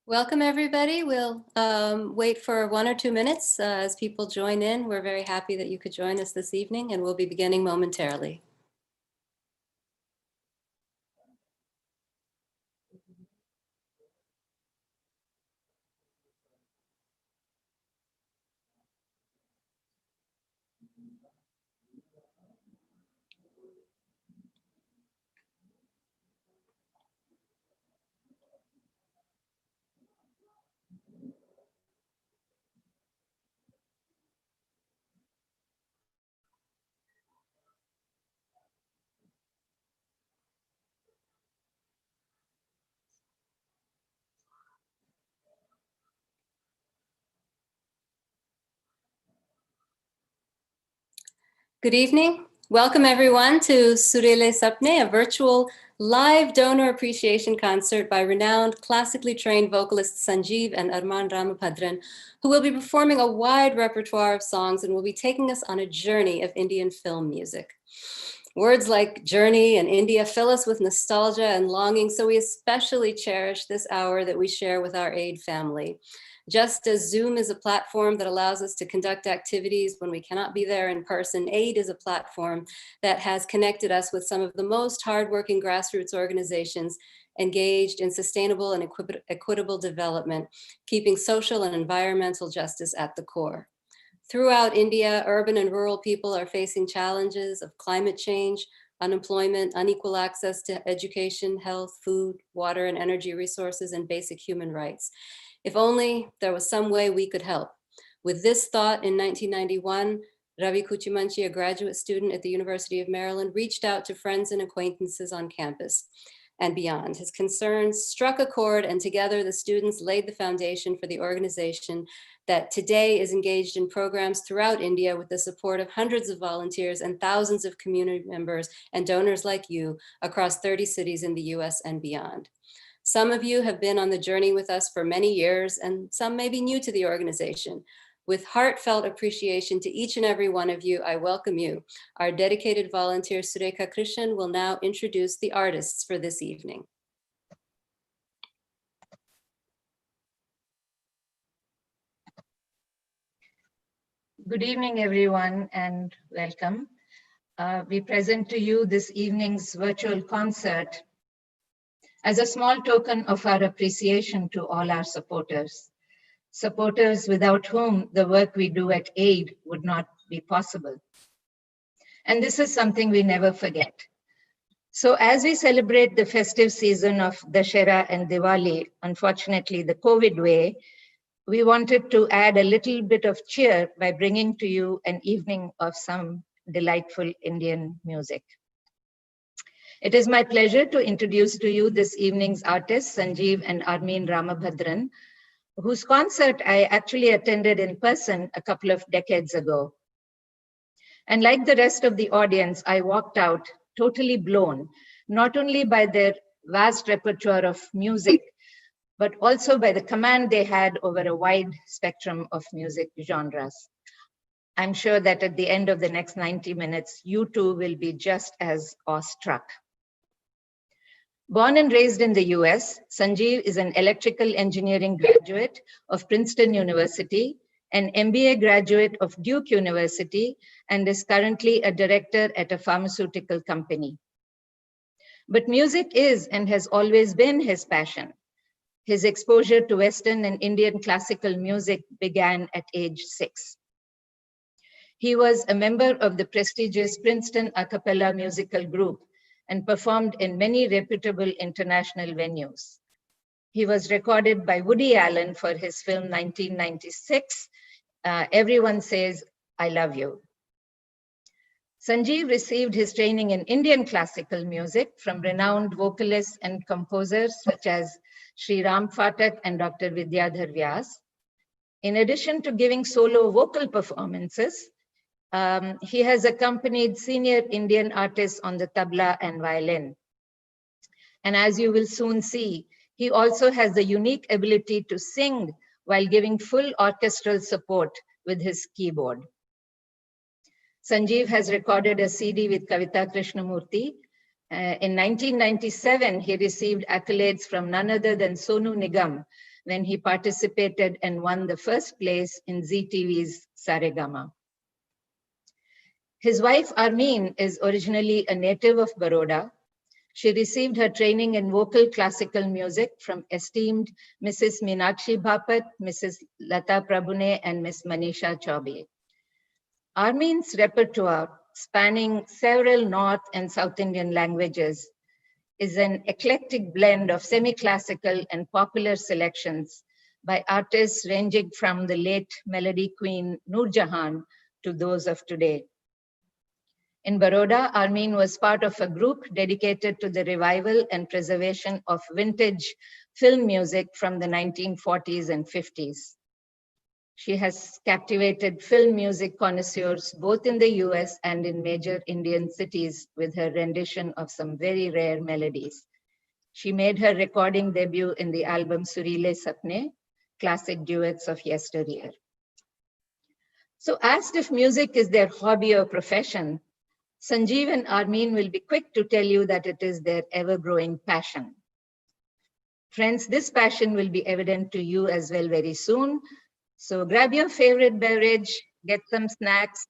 Welcome, everybody. We'll wait for 1 or 2 minutes as people join in. We're very happy that you could join us this evening, and we'll be beginning momentarily. Good evening. Welcome, everyone, to Sureele Sapne, a virtual live donor appreciation concert by renowned classically trained vocalists Sanjeev and Arman Ramabhadran, who will be performing a wide repertoire of songs and will be taking us on a journey of Indian film music. Words like journey and India fill us with nostalgia and longing, so we especially cherish this hour that we share with our aid family. Just as Zoom is a platform that allows us to conduct activities when we cannot be there in person, AID is a platform that has connected us with some of the most hardworking grassroots organizations engaged in sustainable and equitable development, keeping social and environmental justice at the core. Throughout India, urban and rural people are facing challenges of climate change, unemployment, unequal access to education, health, food, water, and energy resources, and basic human rights. If only there was some way we could help. With this thought, in 1991, Ravi Kuchimanchi, a graduate student at the University of Maryland, reached out to friends and acquaintances on campus and beyond. His concerns struck a chord, and together the students laid the foundation for the organization that today is engaged in programs throughout India with the support of hundreds of volunteers and thousands of community members and donors like you across 30 cities in the US and beyond. Some of you have been on the journey with us for many years, and some may be new to the organization. With heartfelt appreciation to each and every one of you, I welcome you. Our dedicated volunteer, Surekha Krishnan, will now introduce the artists for this evening. Good evening, everyone, and welcome. We present to you this evening's virtual concert as a small token of our appreciation to all our supporters without whom the work we do at AID would not be possible. And this is something we never forget. So as we celebrate the festive season of Dussehra and Diwali, unfortunately the COVID way, we wanted to add a little bit of cheer by bringing to you an evening of some delightful Indian music. It is my pleasure to introduce to you this evening's artists, Sanjeev and Armin Ramabhadran, whose concert I actually attended in person a couple of decades ago. And like the rest of the audience, I walked out totally blown, not only by their vast repertoire of music, but also by the command they had over a wide spectrum of music genres. I'm sure that at the end of the next 90 minutes, you too will be just as awestruck. Born and raised in the US, Sanjeev is an electrical engineering graduate of Princeton University, an MBA graduate of Duke University, and is currently a director at a pharmaceutical company. But music is and has always been his passion. His exposure to Western and Indian classical music began at age 6. He was a member of the prestigious Princeton a cappella musical group and performed in many reputable international venues. He was recorded by Woody Allen for his film 1996, Everyone Says I Love You. Sanjeev received his training in Indian classical music from renowned vocalists and composers such as Sri Ram Phatak and Dr. Vidyadhar Vyas. In addition to giving solo vocal performances, he has accompanied senior Indian artists on the tabla and violin. And as you will soon see, he also has the unique ability to sing while giving full orchestral support with his keyboard. Sanjeev has recorded a CD with Kavita Krishnamurti. In 1997, he received accolades from none other than Sonu Nigam when he participated and won the first place in Zee TV's Saregama. His wife, Armin, is originally a native of Baroda. She received her training in vocal classical music from esteemed Mrs. Meenakshi Bhapat, Mrs. Lata Prabhune, and Miss Manisha Chaubey. Armin's repertoire, spanning several North and South Indian languages, is an eclectic blend of semi-classical and popular selections by artists ranging from the late melody queen Noor Jahan to those of today. In Baroda, Armin was part of a group dedicated to the revival and preservation of vintage film music from the 1940s and 50s. She has captivated film music connoisseurs both in the US and in major Indian cities with her rendition of some very rare melodies. She made her recording debut in the album Sureele Sapne, classic duets of yesteryear. So asked if music is their hobby or profession, Sanjeev and Armin will be quick to tell you that it is their ever-growing passion. Friends, this passion will be evident to you as well very soon. So grab your favorite beverage, get some snacks,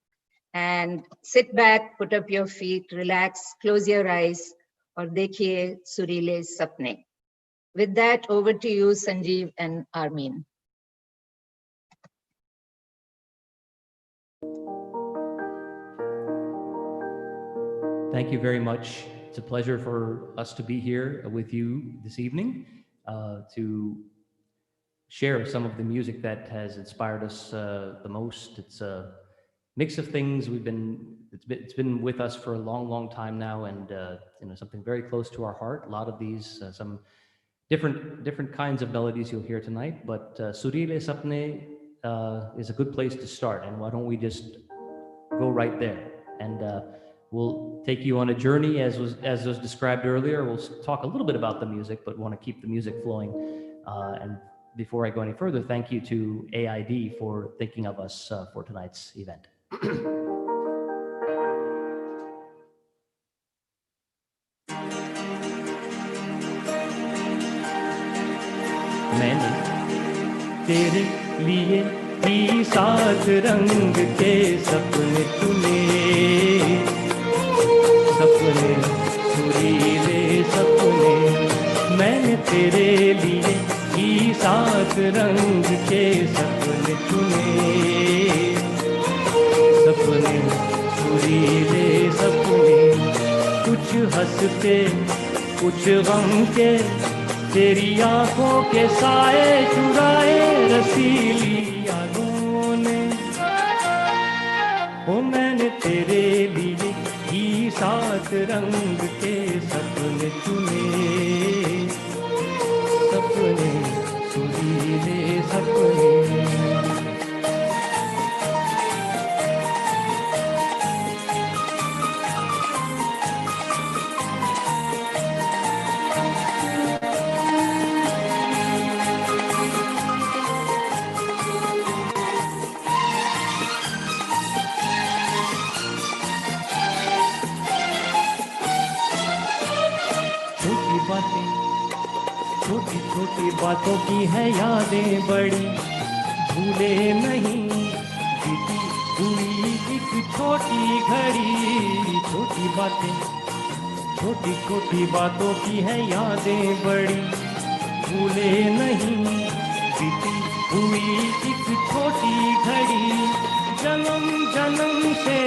and sit back, put up your feet, relax, close your eyes, और देखिए सुरीले सपने. With that, over to you, Sanjeev and Armin. Thank you very much. It's a pleasure for us to be here with you this evening to share some of the music that has inspired us the most. It's a mix of things. It's been with us for a long, long time now, and something very close to our heart. A lot of these, some different kinds of melodies you'll hear tonight. But Sureele Sapne is a good place to start, and why don't we just go right there? And we'll take you on a journey as was described earlier. We'll talk a little bit about the music, but want to keep the music flowing. And before I go any further, thank you to AID for thinking of us for tonight's event. मैंने तेरे लिए ही सात रंग के सपने चुने, सपने सुरीले सपने. मैंने तेरे लिए ही सात रंग के सपने चुने, सपने सुरीले सपने. कुछ हंसते कुछ गम के, तेरी आंखों के साए चुराए रसीली यादों ने. ओ मैंने तेरे लिए ही सात रंग के सपने चुने, सपने सुरीले सपने. छोटी छोटी बातों की है यादें बड़ी, भूले नहीं बीती हुई एक छोटी घड़ी. छोटी छोटी बातों की है यादें बड़ी, भूले नहीं बीती हुई एक छोटी घड़ी. जन्म जन्म से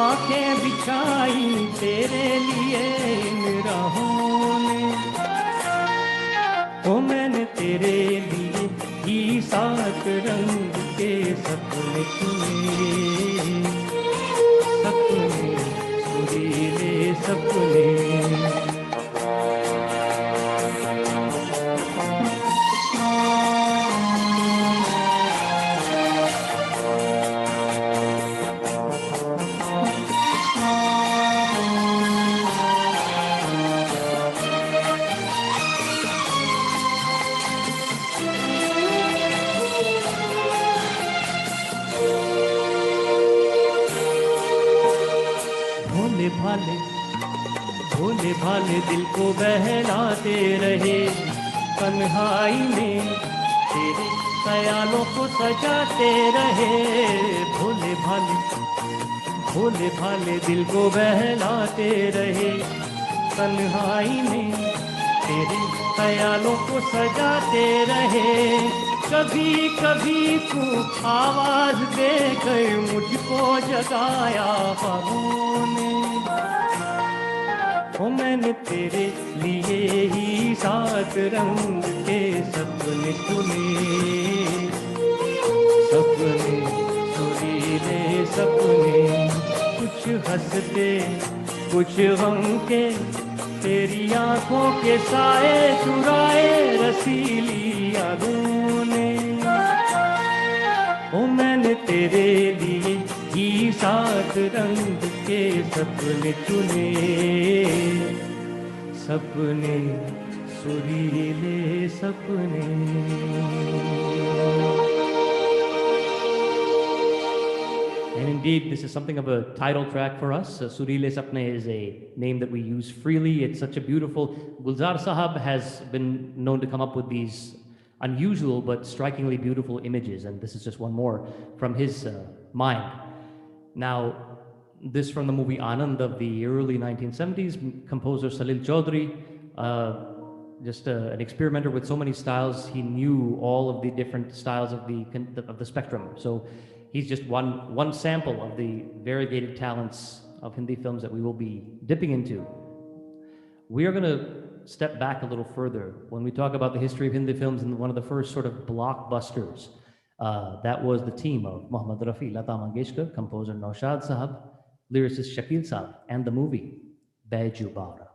आंखें बिछाई तेरे लिए इन राहों ने. ओ मैंने तेरे लिए ही सात रंग के सपने चुने, सपने सुरीले सपने. भोले भाले दिल को बहलाते रहे, तन्हाई में तेरे ख्यालों को सजाते रहे, भोले भाले भोले भाले दिल को बहलाते रहे, तन्हाई में तेरे ख्यालों को सजाते रहे। कभी कभी तू आवाज देकर मुझको जगाया ख्वाबों ने, ओ मैंने तेरे लिए ही सात रंग के सपने चुने, सपने सुरीले सपने, कुछ हंसते कुछ गम के, तेरी आंखों के साए चुराए रसीली यादों ने। ओ मैंने तेरे लिए ही सात रंग के सपने चुने, सपने सुरीले सपने। And indeed, this is something of a title track for us. Sureele Sapne is a name that we use freely. It's such a beautiful... Gulzar Sahab has been known to come up with these unusual but strikingly beautiful images, and this is just one more from his mind. Now, this from the movie Anand of the early 1970s, composer Salil Chaudhary, an experimenter with so many styles. He knew all of the different styles of the spectrum. So he's just one sample of the variegated talents of Hindi films that we will be dipping into. We are going to step back a little further when we talk about the history of Hindi films, and one of the first sort of blockbusters. That was the team of Mohammad Rafi, Lata Mangeshkar, composer Naushad Sahab, lyricist Shakil Sahab, and the movie Baijubara.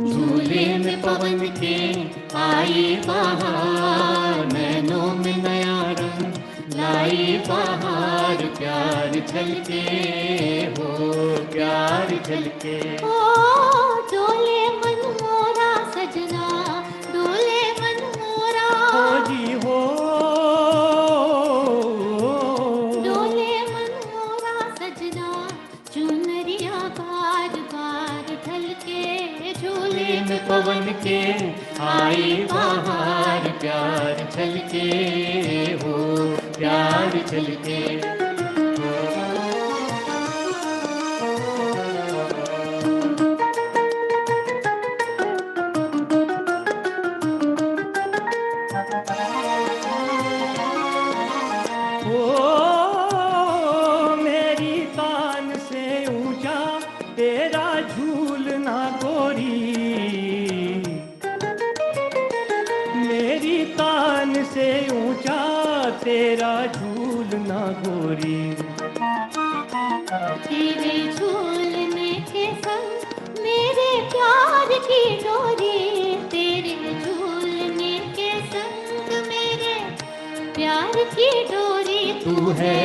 झूले में पवन के आई बहार, नैनों में नया रंग लाई बहार, प्यार झलके हो प्यार झलके। ओ डोले मन मोरा सजना, डोले मन मोरा हो जी हो, डोले मन मोरा सजना, चुनरिया बार बार ढलके, झूले में पवन के आई बहार, प्यार झलके हो प्यार झलके। तेरा झूलना गोरी, तेरे झूलने के संग मेरे प्यार की डोरी, तेरे झूलने के संग मेरे प्यार की डोरी। तू है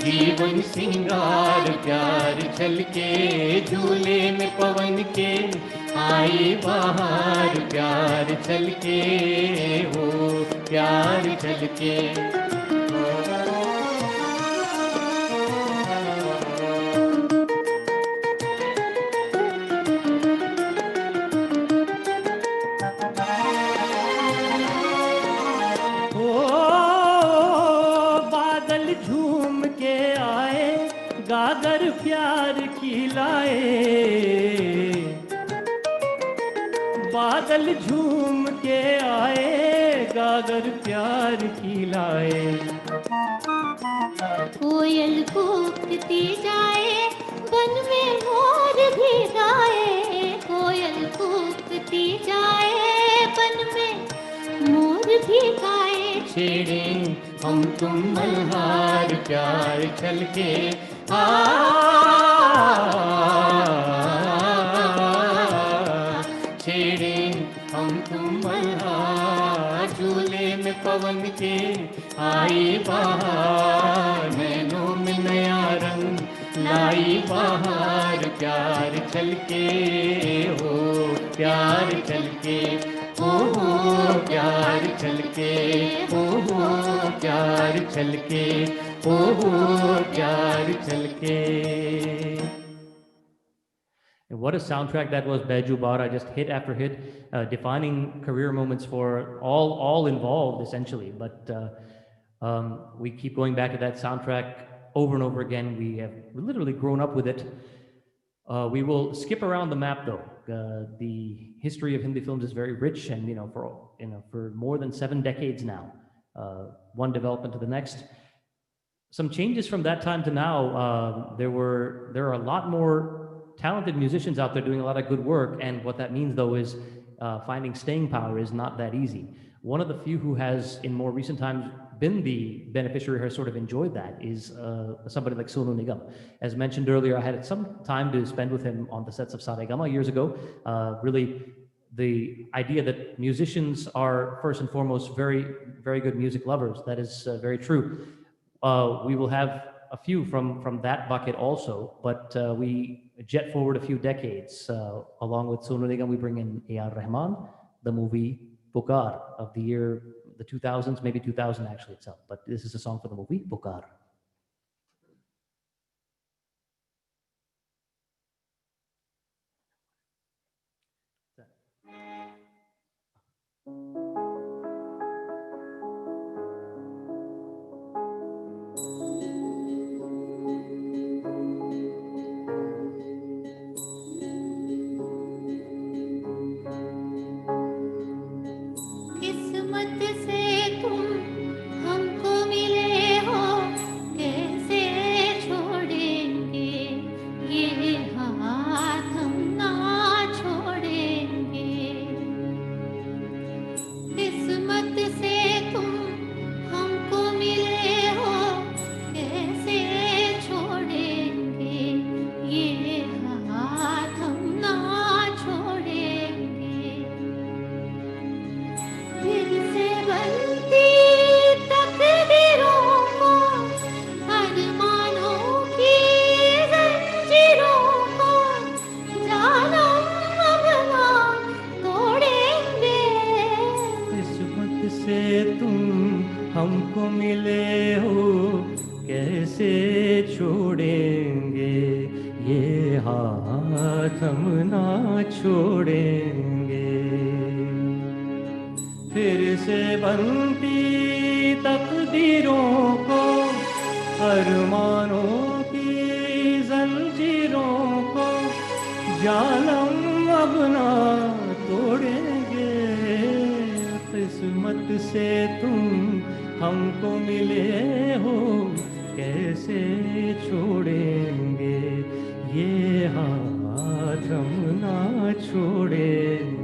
जीवन सिंगार, प्यार झलके, झूले में पवन के आई बहार, प्यार झलके हो प्यार झलके। गागर प्यार की लाए, बादल झूम के आए, गागर प्यार की लाए। कोयल कूकती जाए, वन में मोर भी गाए, कोयल कूकती जाए, वन में मोर भी गाए। छेड़े हम तुम मल्हार, प्यार झलके छेड़े हम तुम मल्हार, झूले में पवन के आई बहार, नैनों में नया रंग लाई बहार, प्यार छलके हो प्यार छलके, हो प्यार छलके, हो प्यार छलके, हो प्यार छलके। And what a soundtrack that was, Baiju Bara, just hit after hit, defining career moments for all involved, essentially. But we keep going back to that soundtrack over and over again. We have literally grown up with it. We will skip around the map, though. The history of Hindi films is very rich, and for more than 7 decades now, one development to the next. Some changes from that time to now. There are a lot more talented musicians out there doing a lot of good work, and what that means, though, is finding staying power is not that easy. One of the few who has, in more recent times, been the beneficiary, has sort of enjoyed that, is somebody like Sonu Nigam. As mentioned earlier, I had some time to spend with him on the sets of Saregama years ago. Really, the idea that musicians are first and foremost very, very good music lovers, that is very true. We will have a few from that bucket also, but we jet forward a few decades. Along with Sonu Nigam, we bring in A.R. Rahman, the movie Pukar of the year, the 2000s, maybe 2000 actually itself, but this is a song for the movie Pukar. किस्मत से तुम हमको मिले हो, कैसे छोड़ेंगे ये हाथ हम ना छोड़ेंगे। किस्मत से तुम हमको मिले हो, कैसे छोड़ेंगे ये हाथ हम ना छोड़ेंगे। फिर से बनती तकदीरों को, अरमानों की जंजीरों को, जानम अपना तोड़ेंगे। किस्मत से तुम हमको मिले हो, कैसे छोड़ेंगे ये हाथ हम ना छोड़ेंगे। फिर से बनती तकदीरों को, अरमानों की जंजीरों को, जानम अब ना तोड़ेंगे। किस्मत से तुम हमको मिले हो, कैसे छोड़ेंगे ये हाथ हम ना छोड़ेंगे।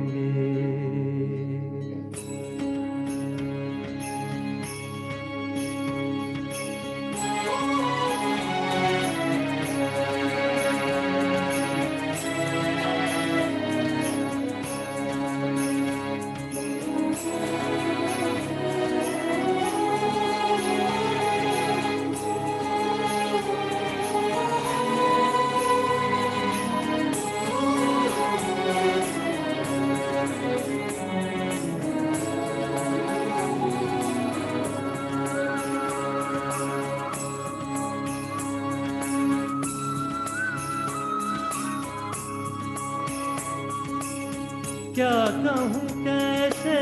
क्या कहूँ कैसे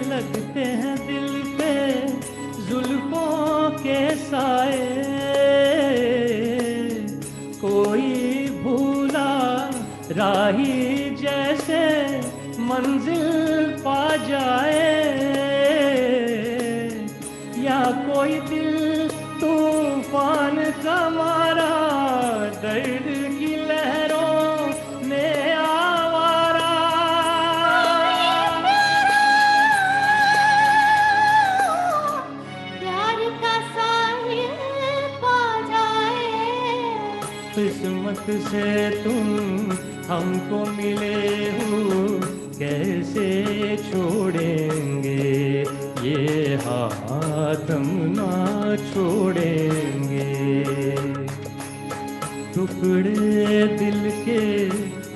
लगते हैं दिल पे जुल्फों के साए, कोई भूला राही जैसे मंजिल पा जाए, या कोई दिल तूफान का मारा दर्द की लहरों में आवारा। प्यार का साहिल पा जाए। किस्मत से तुम हमको मिले हो, कैसे छोड़ेंगे ये हाथ हम ना छोड़ेंगे टुकड़े दिल के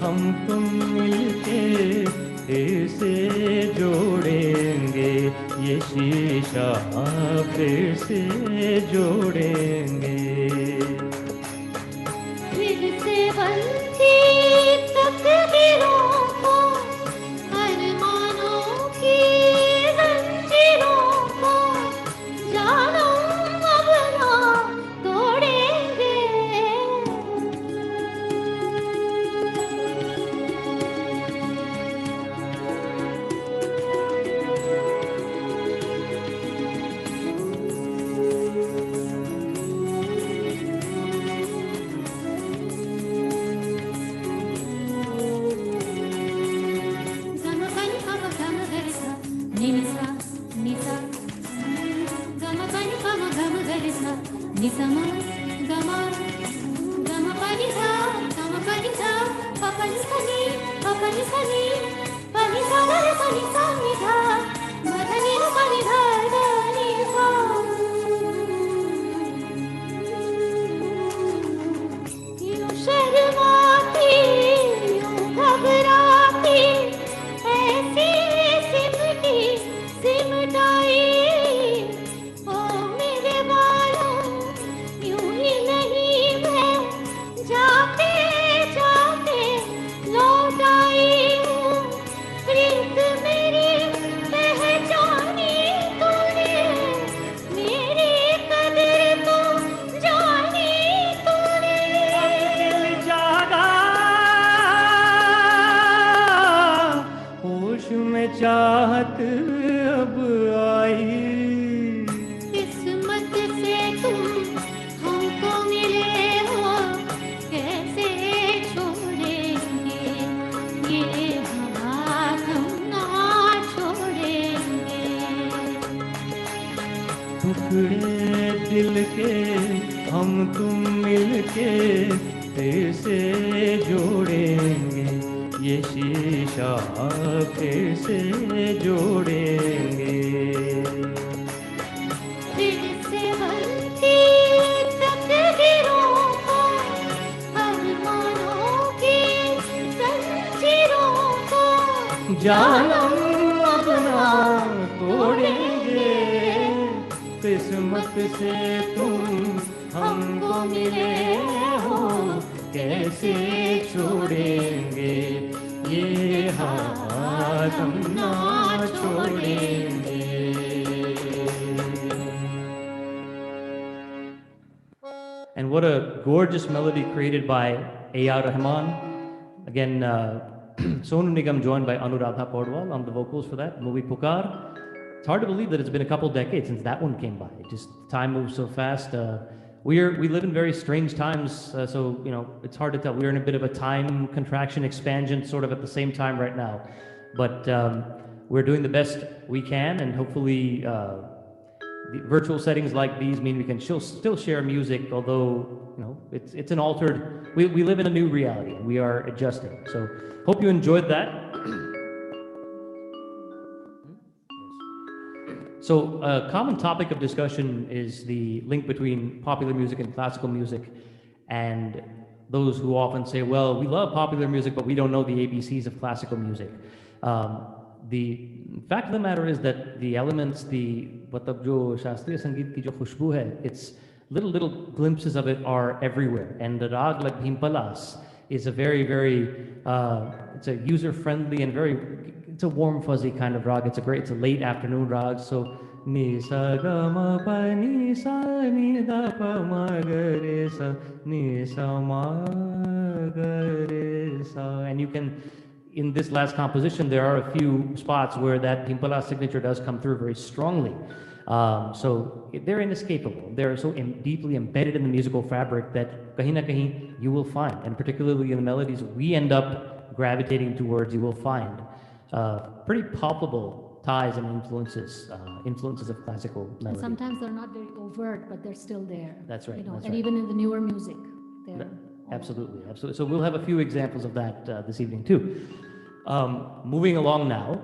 हम तुम मिलके फिर से जोड़ेंगे ये शीशा फिर से जोड़ेंगे फिर से बनती तकदीरों को अरमानों की जंजीरों को जानो अब ना तोड़ेंगे यूं शर्माती यूं घबराती ऐसी सिमटी सिमटाई ओ मेरे बालों यूं ही नहीं मैं जाते जाते लौट आई हूँ प्रीत मेरी पहचानी तूने मेरी कदर तो जानी तूने दिल जागा होश में चाहत अब आई किस्मत से तुम हमको मिले हो कैसे छोड़ेंगे ये हाथ हम ना छोड़ेंगे टुकड़े दिल के हम तुम मिलके फिर से जोड़ेंगे ये शीशा फिर से जोड़ेंगे फिर से बनती तकदीरों को अरमानों की जंजीरों को जानम अपना तोड़ेंगे किस्मत से तुम हमको मिले हो कैसे छोड़ेंगे ये हाथ हम ना छोड़ेंगे And what a gorgeous melody created by A.R. Rahman. Again, Sonu Nigam joined by Anuradha Paudwal on the vocals for that movie Pukar. It's hard to believe that it's been a couple decades since that one came by. Just time moves so fast. We live in very strange times, so it's hard to tell. We're in a bit of a time contraction, expansion, sort of at the same time right now. But we're doing the best we can, and hopefully, the virtual settings like these mean we can still share music. Although it's an altered. We live in a new reality, and we are adjusting. So hope you enjoyed that. So a common topic of discussion is the link between popular music and classical music, and those who often say, well, we love popular music, but we don't know the ABCs of classical music. The fact of the matter is that the elements, मतलब जो शास्त्रीय संगीत की जो खुशबू है, it's little glimpses of it are everywhere. And the rag like Bhimpalas is a very it's a user-friendly and it's a warm, fuzzy kind of rag. It's a late afternoon rag. So ni sa ga ma pa ni sa ni da pa ma ga re sa ni sa ma ga re sa. And you can, in this last composition, there are a few spots where that Bhimpala signature does come through very strongly. So they're inescapable. They're so deeply embedded in the musical fabric that kahin na kahin you will find, and particularly in the melodies we end up gravitating towards, you will find pretty palpable ties and influences of classical melody. And sometimes they're not very overt, but they're still there. That's right. That's and right. even in the newer music, they're Absolutely. So we'll have a few examples of that this evening too. Moving along now.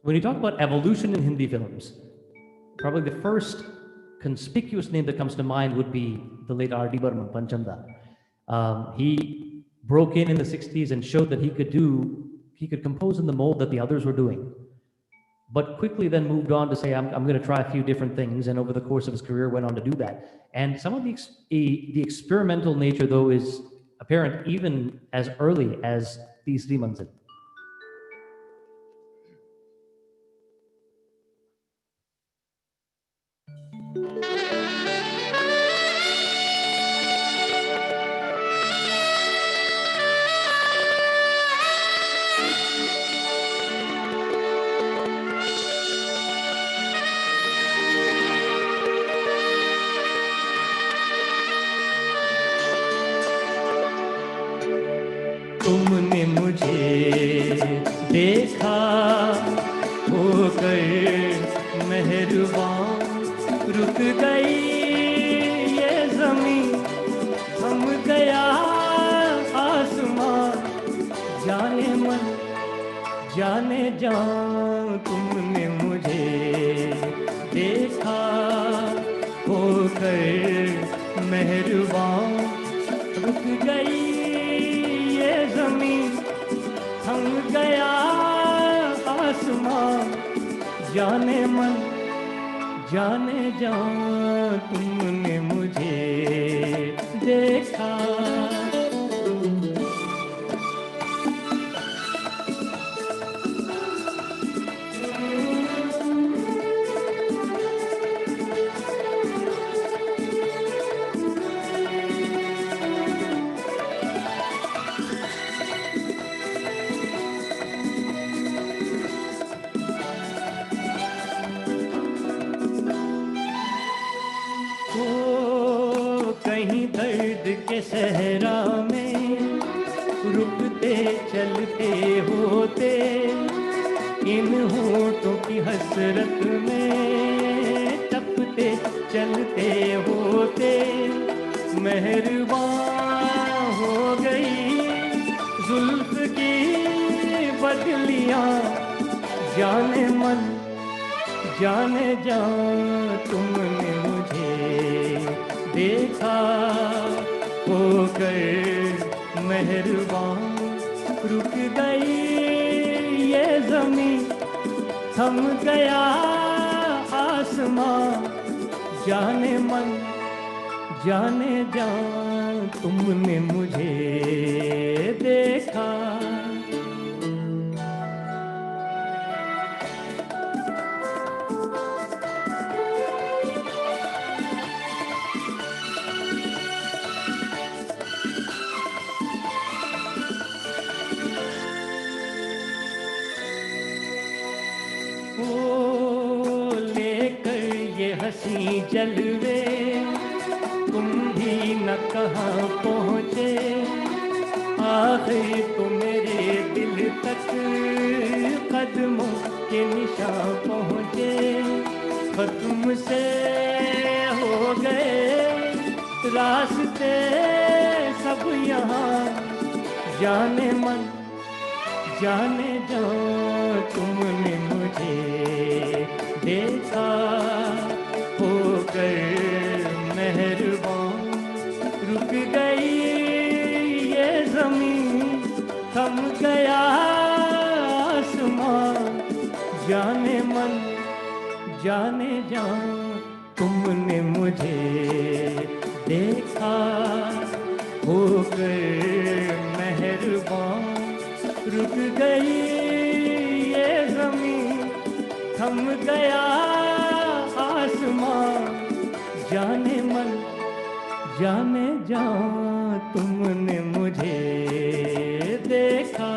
When you talk about evolution in Hindi films, probably the first conspicuous name that comes to mind would be the late R.D. Burman, Panchamda. He broke in the 60s and showed that he could compose in the mold that the others were doing, but quickly then moved on to say, I'm going to try a few different things, and over the course of his career went on to do that. And some of the experimental nature, though, is apparent even as early as Teesri Manzil. तुमने मुझे देखा होकर मेहरबान, रुक गई ये ज़मीं, थम गया आसमां, जाने मन जाने जान। तुमने मुझे देखा होकर मेहरबान, रुक गई ज़मीं, थम गया आसमां, जाने मन जाने जान। तुमने मुझे देखा। कहीं दर्द के सहरा में रुकते चलते होते, इन होठों की हसरत में टपते चलते होते, मेहरबान हो गई जुल्फ की बदलियां, जाने मन जाने जान। तुमने मुझे देखा होकर मेहरबान, रुक गई ये ज़मीं, थम गया आसमां, जाने मन जाने जान। तुमने मुझे देखा। हंसी जलवे तुम भी न कहाँ पहुँचे, आखिर तो मेरे दिल तक कदमों के निशान पहुँचे। खत्म से हो गए रास्ते सब यहाँ, जाने मन जाने जान। तुमने मुझे देखा होकर मेहरबान, रुक गई ये ज़मीं, थम गया आसमां, जाने मन जाने जान। तुमने मुझे देखा होकर मेहरबान, रुक गई ये ज़मीं, थम गया आसमां, जाने मन जाने जान। तुमने मुझे देखा।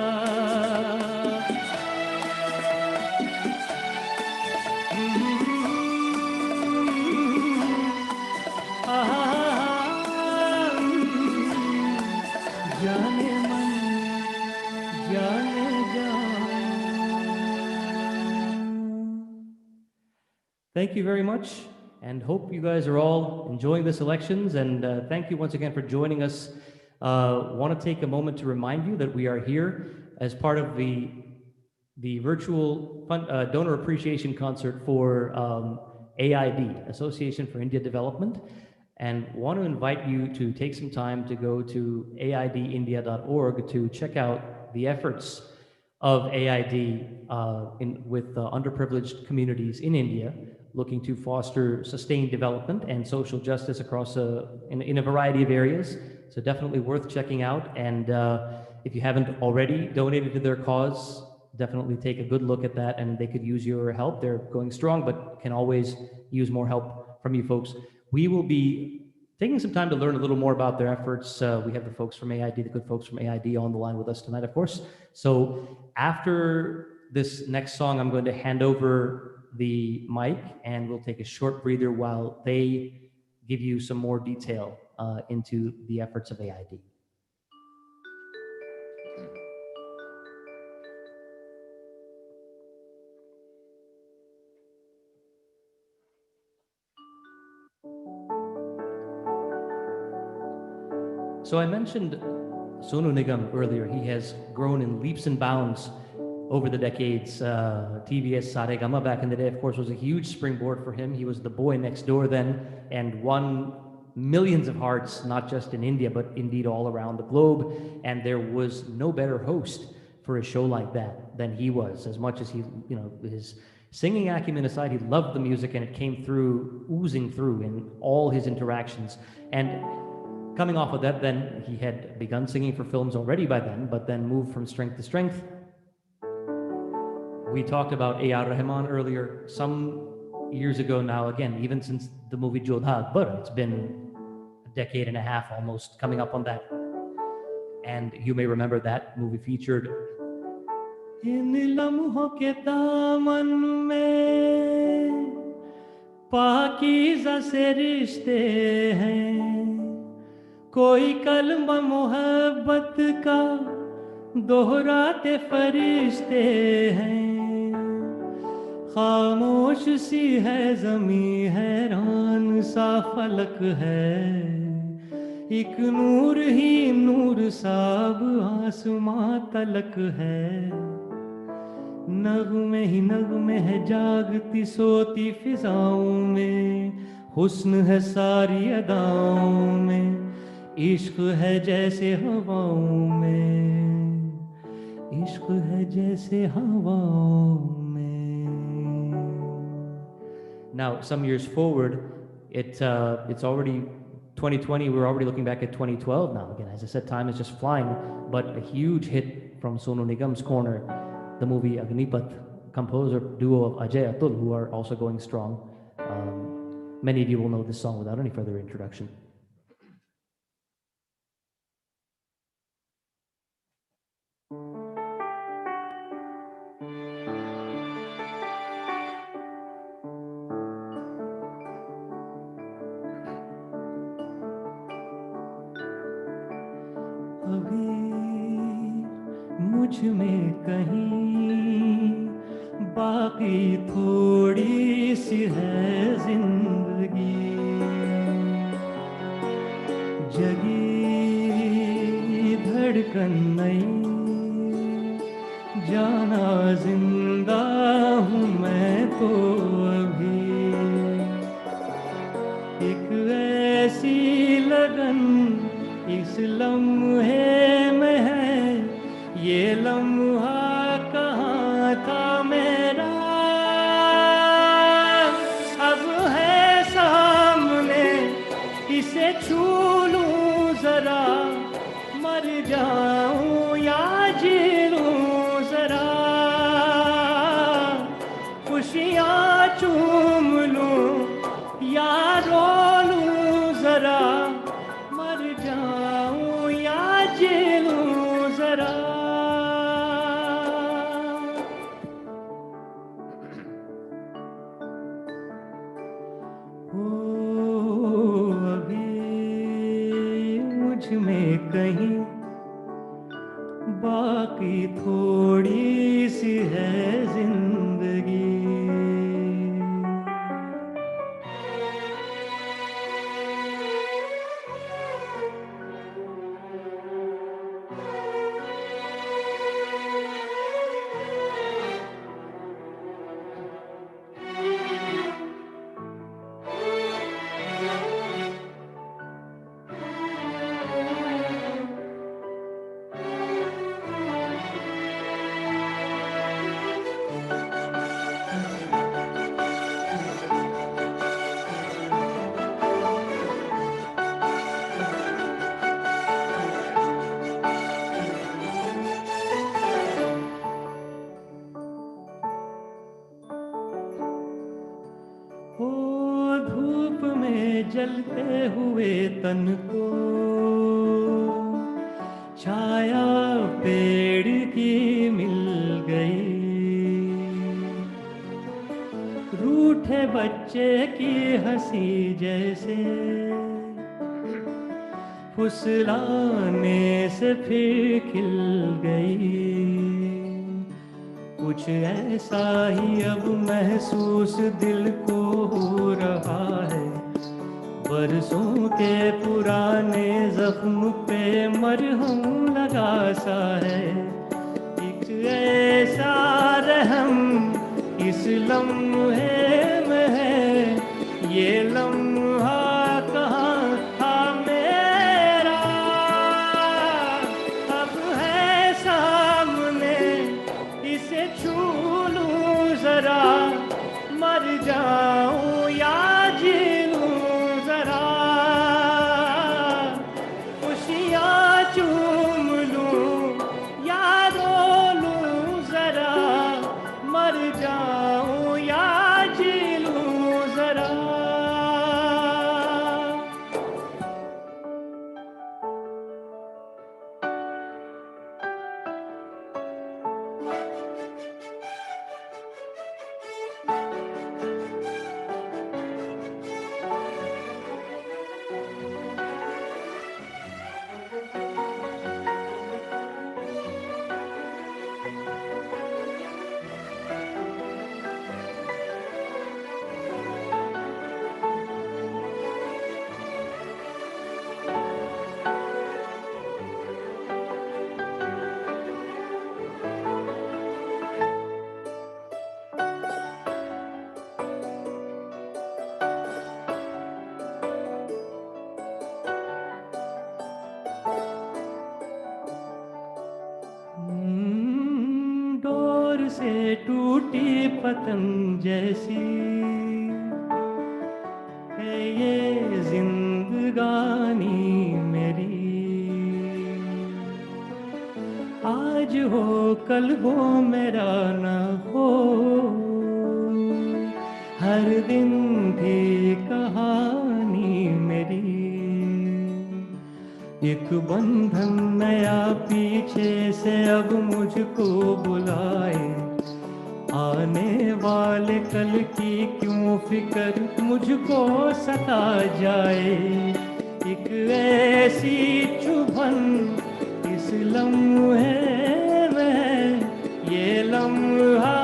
जाने मन जाने जान। Thank you very much. and hope you guys are all enjoying the selections. And thank you once again for joining us. Want to take a moment to remind you that we are here as part of the virtual donor appreciation concert for AID, Association for India Development, and want to invite you to take some time to go to aidindia.org to check out the efforts of AID with underprivileged communities in India, looking to foster sustained development and social justice across in a variety of areas. So definitely worth checking out. And if you haven't already donated to their cause, definitely take a good look at that, and they could use your help. They're going strong, but can always use more help from you folks. We will be taking some time to learn a little more about their efforts. We have the folks from AID, the good folks from AID on the line with us tonight, of course. So after this next song, I'm going to hand over the mic, and we'll take a short breather while they give you some more detail into the efforts of AID. So I mentioned Sonu Nigam earlier. He has grown in leaps and bounds over the decades. TVS Saregama back in the day, of course, was a huge springboard for him. He was the boy next door then and won millions of hearts, not just in India, but indeed all around the globe. And there was no better host for a show like that than he was. As much as he, his singing acumen aside, he loved the music, and it came through, oozing through in all his interactions. And coming off of that, then he had begun singing for films already by then, but then moved from strength to strength. We talked about A.R. Rahman earlier. Some years ago now, again, even since the movie Jodha Akbar, it's been a decade and a half almost coming up on that. And you may remember that movie featured इन लम्हों के दामन में पाकीज़ा से रिश्ते हैं, कोई कलमा मोहब्बत का दोहराते फरिश्ते हैं, खामोश सी है ज़मीं, हैरान सा फलक है, एक नूर ही नूर साब आसमां तलक है, नगमे ही नगमे है जागती सोती फिजाओं में, हुस्न है सारी अदाओं में, इश्क है जैसे हवाओं में, इश्क है जैसे हवाओं में. Now, some years forward, it's already 2020. We're already looking back at 2012 now. Again, as I said, time is just flying. But a huge hit from Sonu Nigam's corner, the movie Agnipat, composer duo of Ajay Atul, who are also going strong. Many of you will know this song without any further introduction. मुझ में कहीं बाकी थोड़ी सी है जिंदगी, जगी धड़कन नई, जाना जिंदा हूँ मैं तो अभी, एक ऐसी लगन इस लम्हे में है, ये लम्हा कहाँ था मेरा, अब है सामने, इसे छू लूं जरा, मर जाऊं या जी लूं जरा, खुशियाँ चूम लूं या रो लूं जरा, मर जाऊं या जी लूं जरा. में कहीं बाकी थोड़ी सी है जिंदगी. जलते हुए तन को छाया पेड़ की मिल गई, रूठे बच्चे की हंसी जैसे फुसलाने से फिर खिल गई। कुछ ऐसा ही अब महसूस दिल को हो रहा है, बरसों के पुराने जख्म पे मरहम लगा सा है। एक ऐसा रहम इस लम्हे में है, ये लम्हा कहाँ था मेरा, अब है सामने इसे छू लूं जरा, मर जाऊं या जी लूं जरा, खुशियाँ चूम लूं या रो लूं जरा, मर जाऊं या जी लूं जरा। डोर से टूटी पतंग जैसी है ये जिंदगानी मेरी, आज हो कल हो मेरा न हो, हर दिन भी कहानी मेरी। एक बंधन नया पीछे से अब मुझको बुलाए, आने वाले कल की क्यों फिक्र मुझको सता जाए। एक ऐसी चुभन इस लम्हे में, ये लम्हा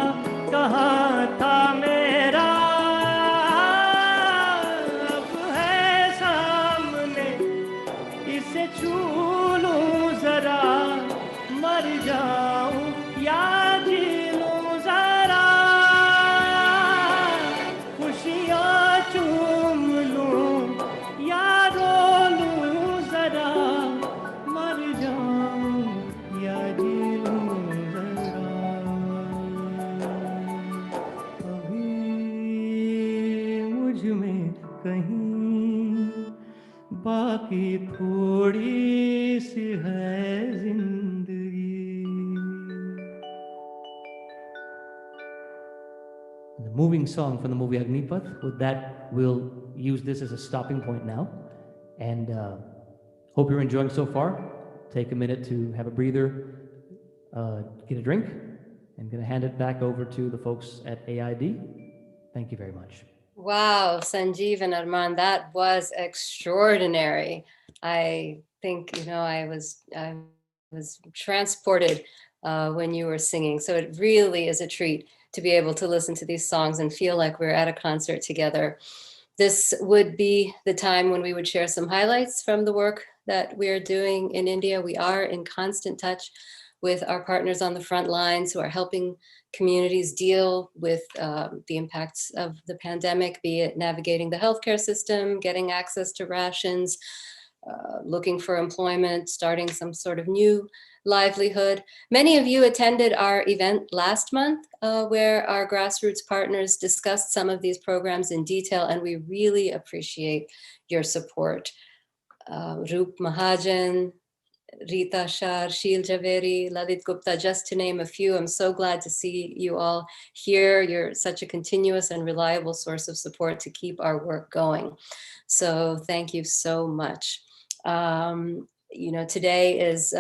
कहाँ था मेरा, अब है सामने इसे छू लूं जरा, मर जाऊं या जी लूं जरा, खुशियाँ चूम लूं या रो लूं जरा, मर जाऊं या जी लूं जरा। अभी मुझ में कहीं बाकी थोड़ी सी है जिंदगी। The moving song from the movie Agnipath. With that, we'll use this as a stopping point now. And hope you're enjoying so far. Take a minute to have a breather, get a drink. I'm going to hand it back over to the folks at AID. Thank you very much. Wow, Sanjeev and Arman, that was extraordinary. I think, I was transported when you were singing. So it really is a treat to be able to listen to these songs and feel like we're at a concert together. This would be the time when we would share some highlights from the work that we are doing in India. We are in constant touch with our partners on the front lines who are helping communities deal with the impacts of the pandemic, be it navigating the healthcare system, getting access to rations, looking for employment, starting some sort of new livelihood. Many of you attended our event last month where our grassroots partners discussed some of these programs in detail, and we really appreciate your support. Roop Mahajan, Rita Shah, Sheel Javeri, Lalit Gupta, just to name a few. I'm so glad to see you all here. You're such a continuous and reliable source of support to keep our work going. So thank you so much. Today is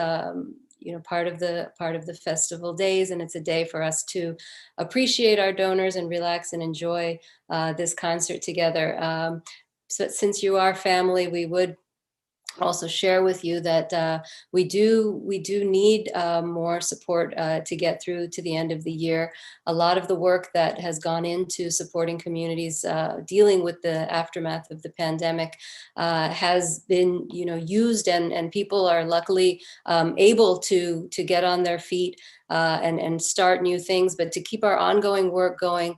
part of the festival days, and it's a day for us to appreciate our donors and relax and enjoy this concert together. So since you are family, we would also share with you that we do need more support to get through to the end of the year. A lot of the work that has gone into supporting communities dealing with the aftermath of the pandemic has been used, and people are luckily able to get on their feet and start new things. But to keep our ongoing work going,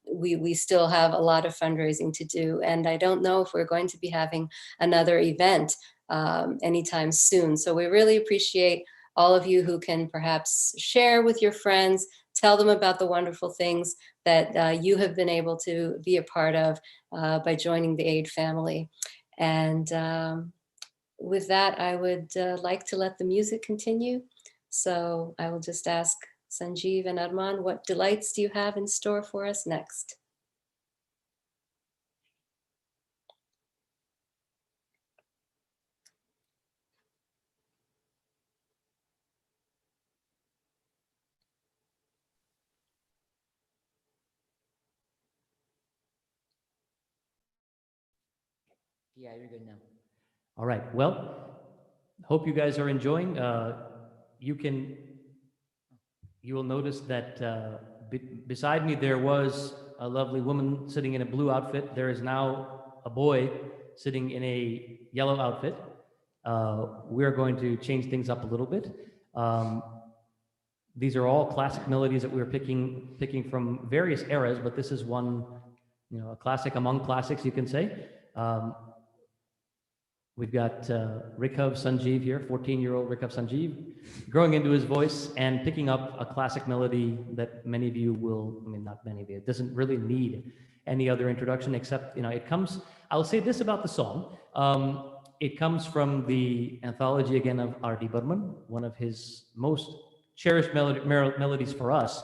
we still have a lot of fundraising to do, and I don't know if we're going to be having another event anytime soon. So we really appreciate all of you who can perhaps share with your friends, tell them about the wonderful things that you have been able to be a part of by joining the AID family. And with that, I would like to let the music continue. So I will just ask Sanjeev and Arman, what delights do you have in store for us next? Yeah, you're good now. All right. Well, hope you guys are enjoying. You will notice that beside me there was a lovely woman sitting in a blue outfit. There is now a boy sitting in a yellow outfit. We're going to change things up a little bit. These are all classic melodies that we're picking from various eras, but this is one, a classic among classics, you can say. We've got Rikhav Sanjeev here, 14-year-old Rikhav Sanjeev, growing into his voice and picking up a classic melody that many of you will, not many of you, it doesn't really need any other introduction except, it comes, I'll say this about the song. It comes from the anthology, again, of R.D. Burman, one of his most cherished melodies for us.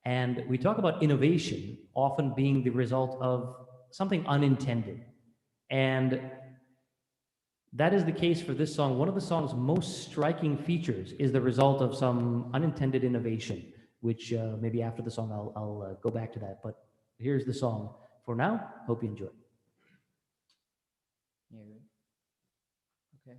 And we talk about innovation often being the result of something unintended. And that is the case for this song. One of the song's most striking features is the result of some unintended innovation, which maybe after the song I'll go back to that. But here's the song for now. Hope you enjoy. Yeah, okay.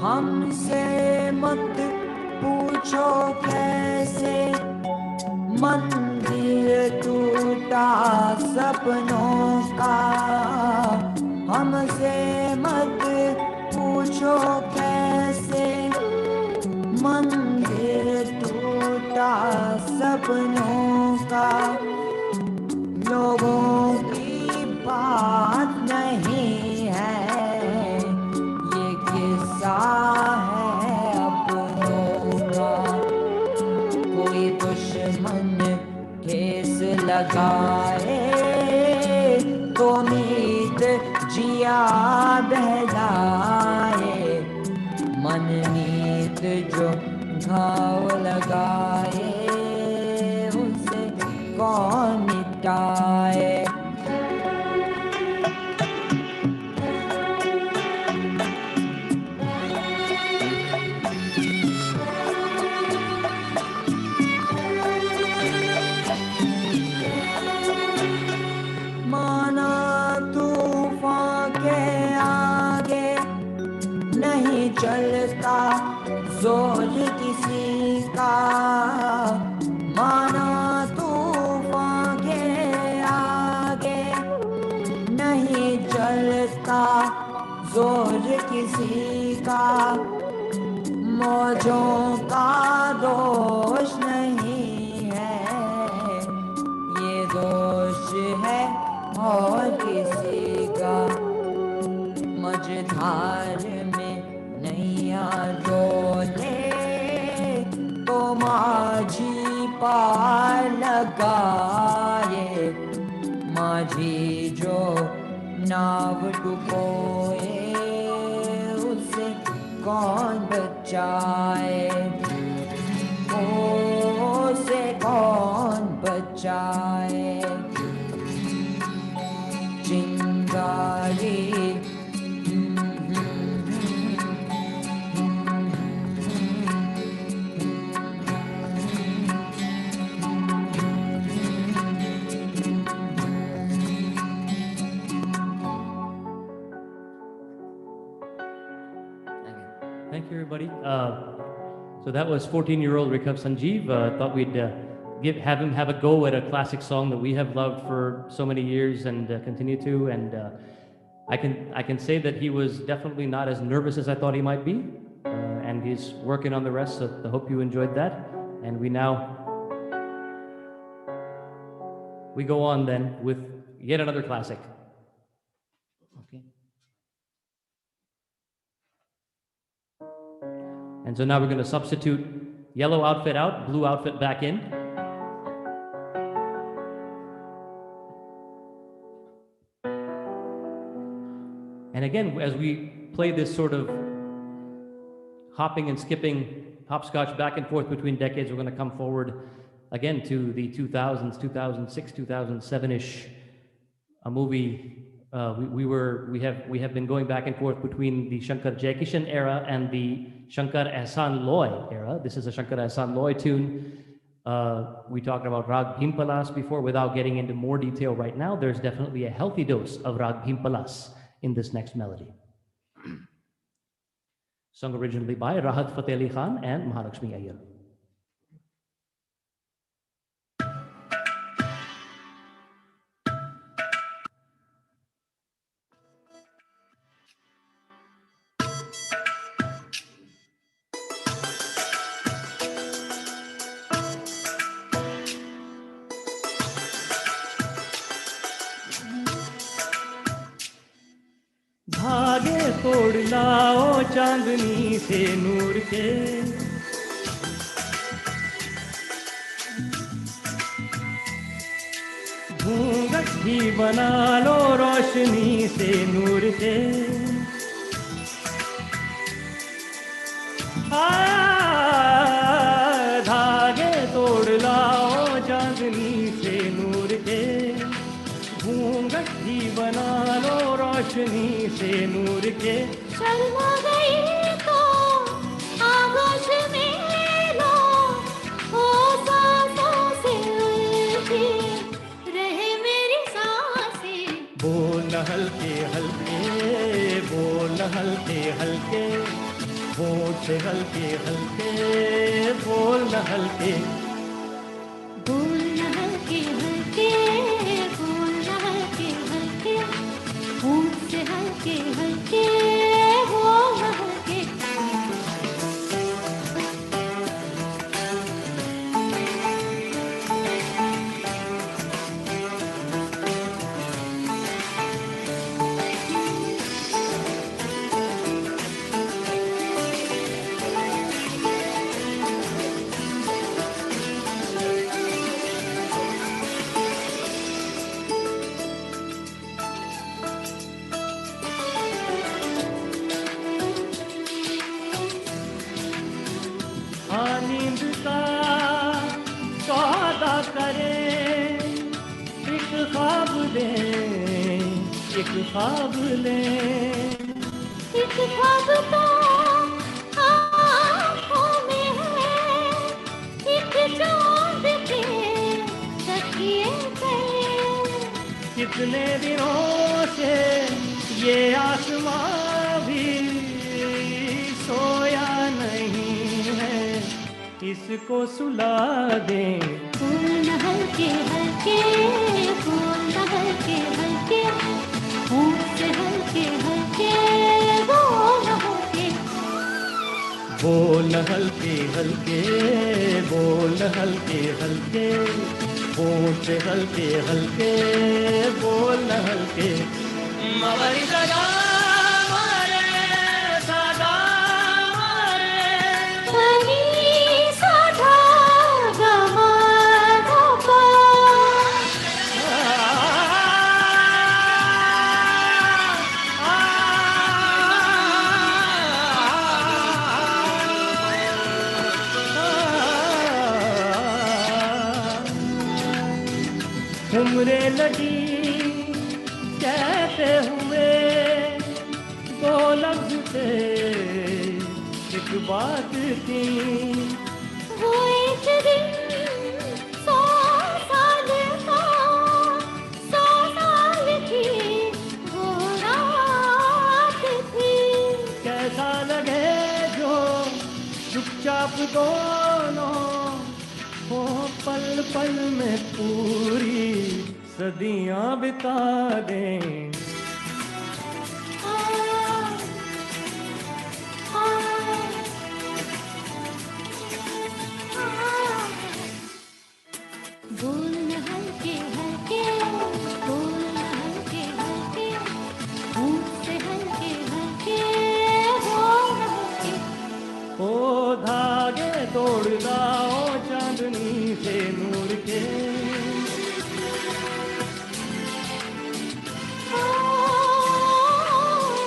हमसे मत पूछो कैसे मंदिर टूटा सपनों का, हमसे मत पूछो कैसे मंदिर टूटा सपनों का। लोगों की बात नहीं है, ये किस्सा है अपनों का। कोई दुश्मन ठेस लगाए तो मीत जिया बहलाए, मनमीत जो घाव लगाए उसे कौन मिटाए। माना तूफान के आगे नहीं चलता जोर किसी का, माना तूफान के आगे नहीं चलता जोर किसी का। मौजों का दोष नहीं है, ये दोष है और किसी का। मझधार में नैया डोले तो माझी पार लगाए, माझी जो नाव डुबोए उसे कौन बचाए, उसे कौन बचाए। चिंगारी Thank you, everybody. So that was 14-year-old Rikav Sanjeev. Thought we'd have him have a go at a classic song that we have loved for so many years and continue to. And I can say that he was definitely not as nervous as I thought he might be, and he's working on the rest. So I hope you enjoyed that. And we go on then with yet another classic. Okay. And so now we're going to substitute yellow outfit out, blue outfit back in. And again, as we play this sort of hopping and skipping hopscotch back and forth between decades, we're going to come forward again to the 2000s, 2006, 2007-ish, a movie. We have been going back and forth between the Shankar Jaikishan era and the Shankar Ehsan Loy era. This is a Shankar Ehsan Loy tune. We talked about Rag Bhimpalas before. Without getting into more detail right now, there's definitely a healthy dose of Rag Bhimpalas in this next melody. Sung originally by Rahat Fateh Ali Khan and Mahalakshmi Iyer. धागे तोड़ लाओ चांदनी से नूर के, घूंघट भी बना लो रोशनी से नूर के। धागे तोड़ लाओ चांदनी से नूर के, घूंघट भी बना लो रोशनी से नूर के। शर्मा गई तो आगोश में लो, हो सांसों से उलझी रहे मेरी सांसें। बोल हल्के हल्के, बोल हल्के हल्के, होठ हल्के हल्के बोलना हल्के बोलना हल्के हल्के बोलना हल्के हल्के होंठ से हल्के हल्के बोलना हल्के नींद का सौदा करें एक ख्वाब दें एक ख्वाब लें एक ख्वाब तो आँखों में है एक चाँद के तकिए तले कितने दिनों से ये आसमां भी सोया नहीं है इसको सुला दें बोलना हल्के हल्के बोलना हल्के हल्के होंठ से हल्के हल्के बोलना हल्के बोल हल्के हल्के बोल हल्के हल्के होठ हल्के हल्के बोल हल्के मवरी सदा मारे सदा मारे हनी साधा गमा धपा उम्रे लगी कहते हुए दो लफ्ज थे एक बात थी वो एक दिन 100 साल का 100 साल की वो रात थी कैसा लगे जो चुपचाप दोनों हो पल पल में पूरी सदियां बिता दें बोलना हल्के हल्के बोलना हल्के हल्के होंठ से हल्के हल्के बोलना हल्के ओ धागे तोड़ लाओ चांदनी से नूर के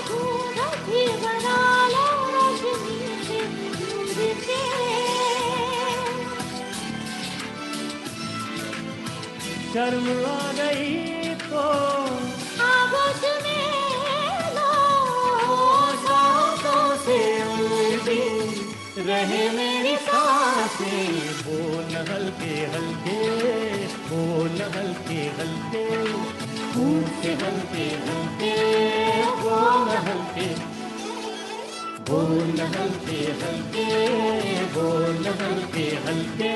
घूंघट बना लो रोशनी से दूर के शर्म आ गई तो आगोश में लो सांसों से उलझी रहे मेरी सांसें बोल हल्के हल्के बोल हल्के हल्के होठ से हल्के हल्के बोल हल्के बोल हल्के हल्के बोल हल्के हल्के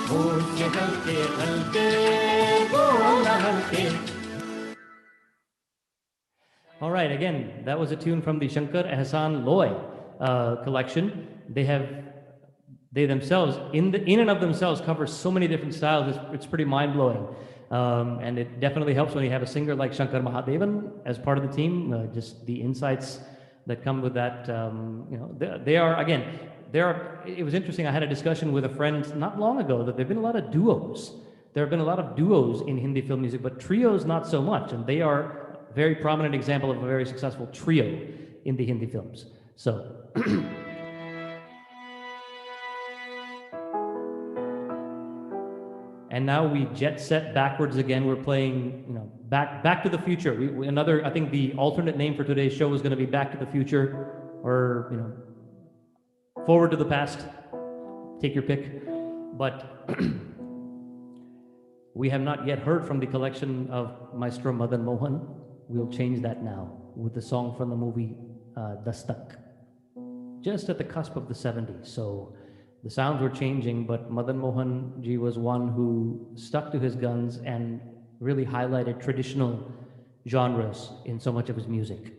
होठ से हल्के हल्के बोल हल्के. All right, again, that was a tune from the Shankar Ehsan Loy collection. They themselves, in and of themselves, cover so many different styles. It's pretty mind-blowing. And it definitely helps when you have a singer like Shankar Mahadevan as part of the team. Just the insights that come with that. It was interesting. I had a discussion with a friend not long ago that there have been a lot of duos. There have been a lot of duos in Hindi film music, but trios not so much. And they are a very prominent example of a very successful trio in the Hindi films. So, and now we jet set backwards again. We're playing, Back to the Future. I think the alternate name for today's show is going to be Back to the Future, or Forward to the Past. Take your pick. But we have not yet heard from the collection of Maestro Madan Mohan. We'll change that now with the song from the movie Dastak. just at the cusp of the 70s. So the sounds were changing, but Madan Mohan ji was one who stuck to his guns and really highlighted traditional genres in so much of his music.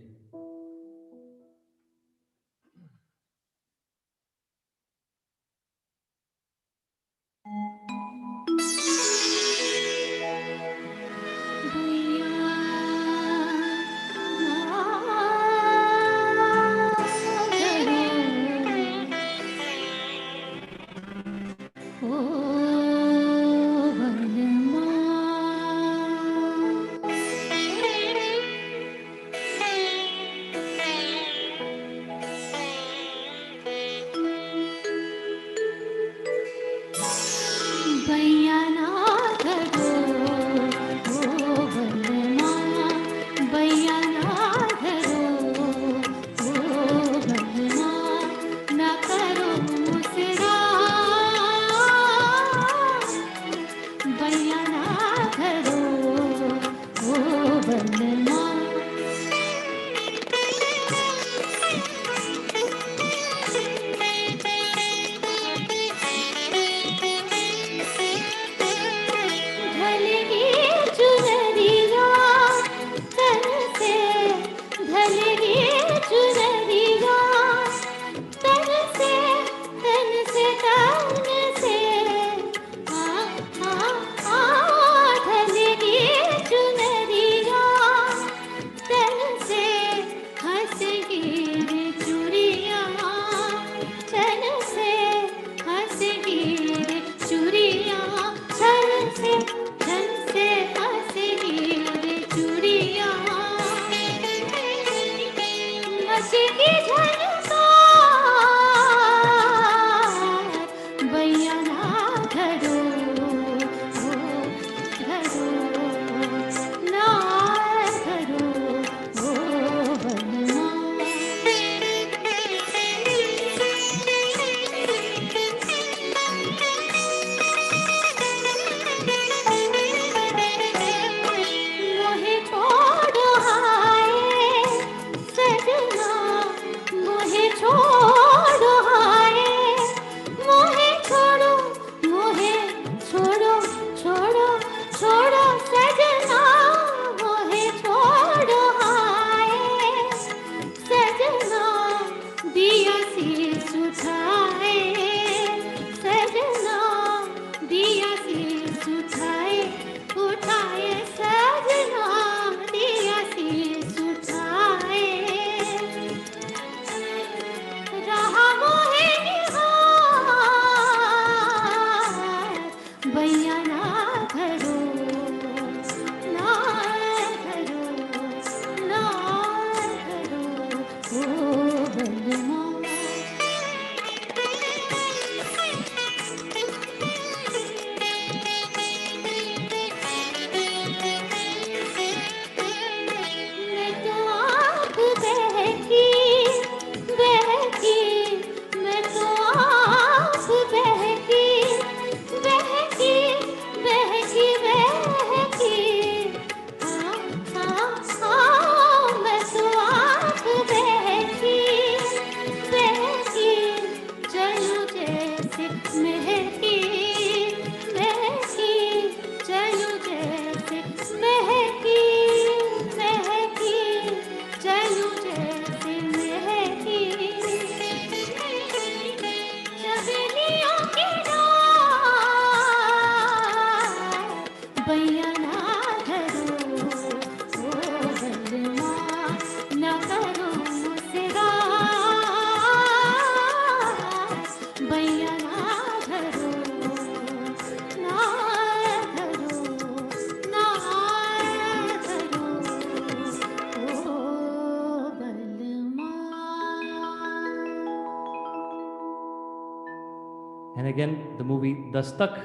And again, the movie Dastak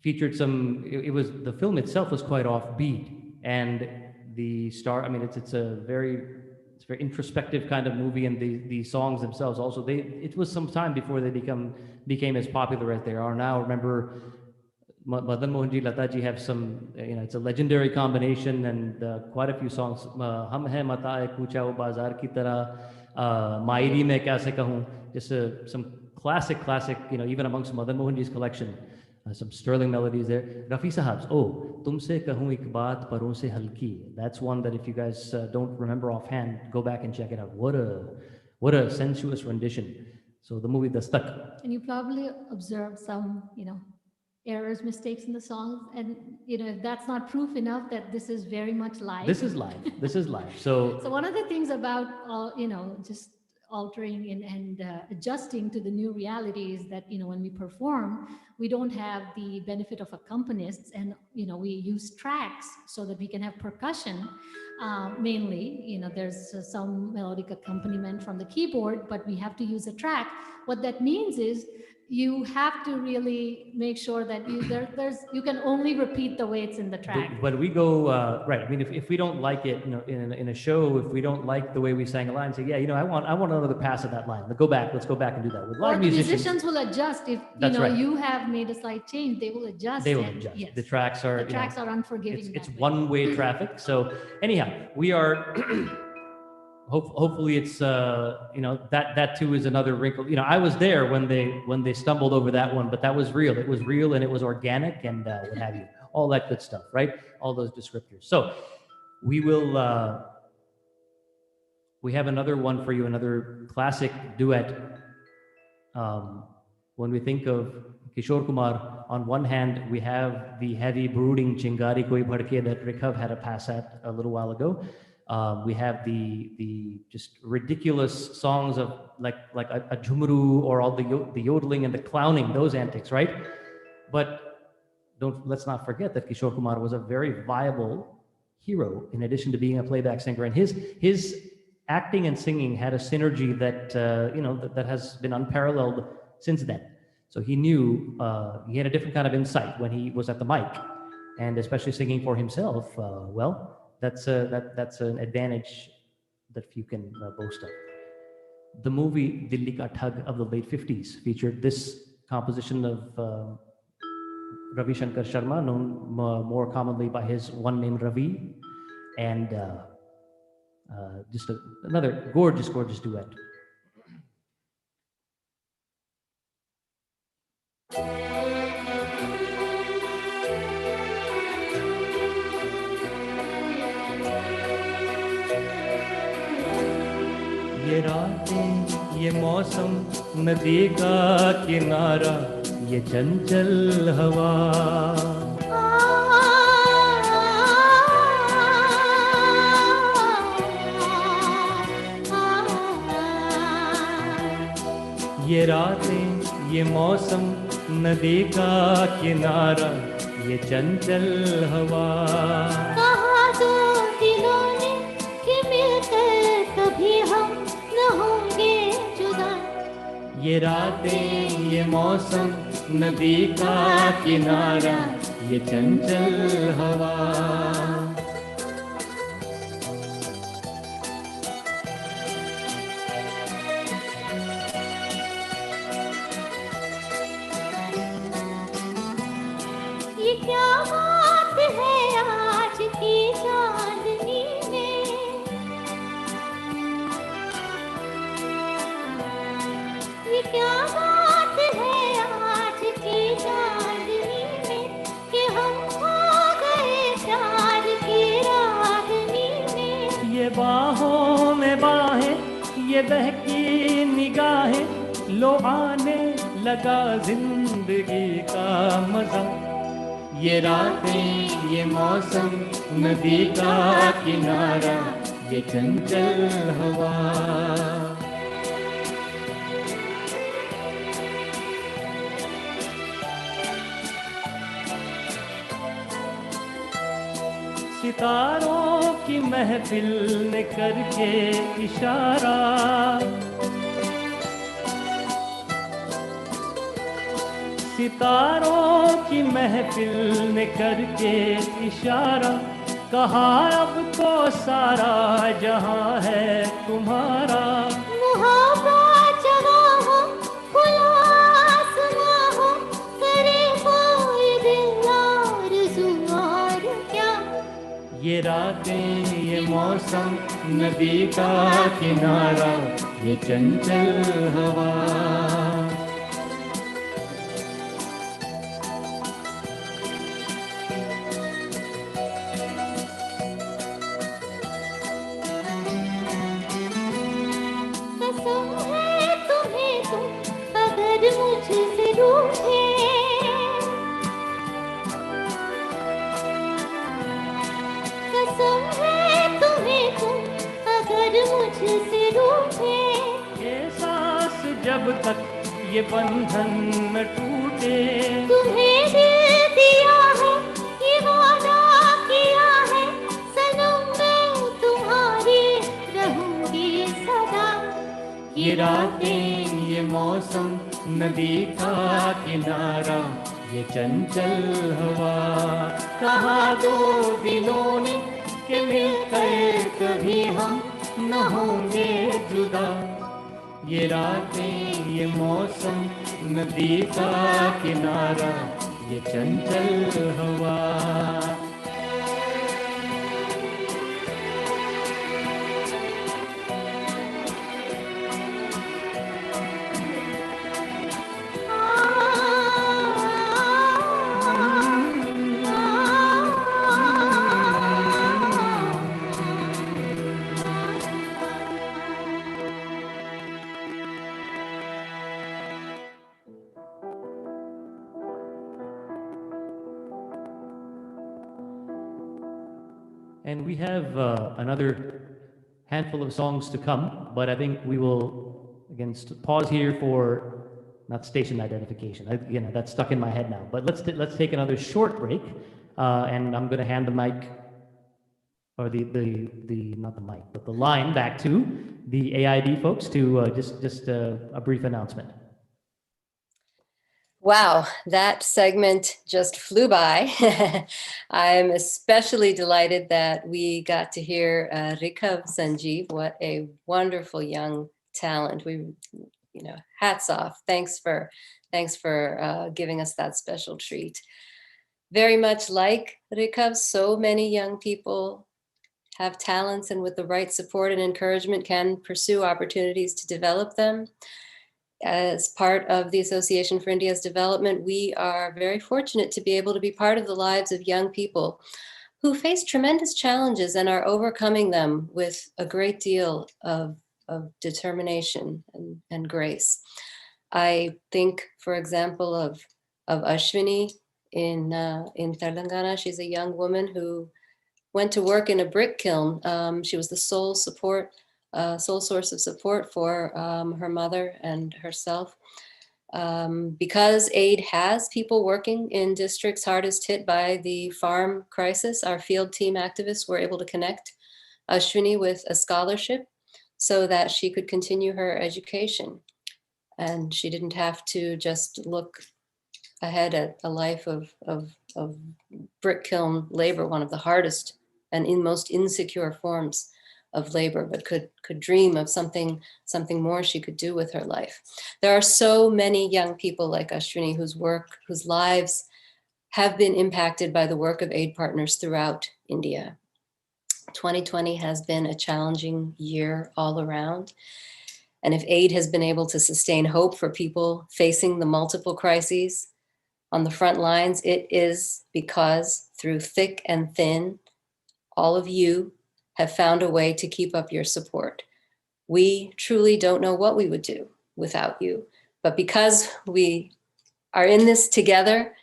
featured some. It was the film itself was quite offbeat, and the star. I mean, it's a very introspective kind of movie, and the songs themselves also. It was some time before they became as popular as they are now. Remember, Madan Mohanji, Lataji have some. It's a legendary combination, and quite a few songs. Hum hai matae kucha o bazaar ki tarah. Mairi mein kaise kahun, just some classic, even amongst Madan Mohanji's collection, some sterling melodies there. Rafi Sahab's, oh, tumse kahun ek baat paron se halki. That's one that if you guys don't remember offhand, go back and check it out. What a sensuous rendition. So the movie Dastak. And you probably observed some, errors, mistakes in the songs. And, if that's not proof enough that this is very much live. This is live. This is live. So So one of the things about, just altering and adjusting to the new reality is that, when we perform, we don't have the benefit of accompanists, and, we use tracks so that we can have percussion. Mainly, there's some melodic accompaniment from the keyboard, but we have to use a track. What that means is you have to really make sure that you can only repeat the way it's in the track. But we go right. I mean, if we don't like it, in a show, if we don't like the way we sang a line, say, yeah, I want another pass at that line. Let's go back and do that. With live musicians will adjust if right. you have made a slight change. They will adjust. They will adjust. Yes. The tracks are unforgiving. It's one-way traffic. So anyhow, we are. Hopefully it's that too is another wrinkle. I was there when they stumbled over that one, but that was real. It was real and it was organic and what have you, all that good stuff, right? All those descriptors. So we will we have another one for you, another classic duet. When we think of Kishore Kumar, on one hand we have the heavy brooding Chingari Koi Bhadke that Rikhav had a pass at a little while ago. We have the just ridiculous songs of like a jhumru or all the yodeling and the clowning, those antics, right? But let's not forget that Kishore Kumar was a very viable hero in addition to being a playback singer, and his acting and singing had a synergy that that has been unparalleled since then. So he knew he had a different kind of insight when he was at the mic, and especially singing for himself. That's an advantage that few can boast of. The movie Dilli Ka Thug of the late 50s featured this composition of Ravi Shankar Sharma, known more commonly by his one name Ravi, and just another gorgeous duet. ये रातें ये मौसम नदी का किनारा ये चंचल हवा ये रातें ये मौसम नदी का किनारा ये चंचल हवा कहा दो दिलों ने कि मिलकर कभी हम न होंगे जुदा ये रातें ये मौसम नदी का किनारा ये चंचल हवा ये क्या बात है आज की चांदनी में ये क्या बात है आज की चांदनी में कि हम खो गए प्यार की रागनी में ये बाहों में बाहें ये बहकी निगाहें लो आने लगा जिंदगी का मजा ये रातें ये मौसम नदी का किनारा ये चंचल हवा सितारों की महफिल ने करके इशारा सितारों की महफिल ने करके इशारा कहा अब तो सारा जहां है तुम्हारा मुहाबा जवा हो खुला आसमां हो करे कोई दिल आरज़ू और क्या ये रातें ये मौसम मौसम नदी का किनारा ये चंचल हवा कसम है तुम्हें तुम अगर मुझसे रूठे, कसम है तुम्हें तुम अगर मुझसे रूठे, ये सांस जब तक ये बंधन न टूटे तुम्हें दिल दिया है ये वादा किया है, सनम मैं तुम्हारी रहूंगी सदा। ये रातें ये मौसम नदी का किनारा ये चंचल हवा कहा दो दिलों ने कि मिलकर कभी हम न होंगे जुदा ये रातें ये मौसम नदी का किनारा ये चंचल हवा And we have another handful of songs to come, but I think we will, again, pause here for not station identification. That's stuck in my head now. But let's take another short break, and I'm going to hand the mic, or the not the mic, but the line back to the AID folks to just a brief announcement. Wow, that segment just flew by. I'm especially delighted that we got to hear Rikhav Sanjeev. What a wonderful young talent. Hats off. Thanks for giving us that special treat. Very much like Rikhav, so many young people have talents and with the right support and encouragement can pursue opportunities to develop them. As part of the Association for India's Development, we are very fortunate to be able to be part of the lives of young people who face tremendous challenges and are overcoming them with a great deal of determination and grace. I think, for example, of Ashwini in Telangana. She's a young woman who went to work in a brick kiln. She was the sole source of support for her mother and herself. Because AID has people working in districts hardest hit by the farm crisis, our field team activists were able to connect Ashwini with a scholarship so that she could continue her education. And she didn't have to just look ahead at a life of brick kiln labor, one of the hardest and most insecure forms of labor, but could dream of something more she could do with her life. There are so many young people like Ashwini whose lives have been impacted by the work of AID partners throughout India. 2020 has been a challenging year all around. And if AID has been able to sustain hope for people facing the multiple crises on the front lines, it is because through thick and thin, all of you have found a way to keep up your support. We truly don't know what we would do without you, but because we are in this together,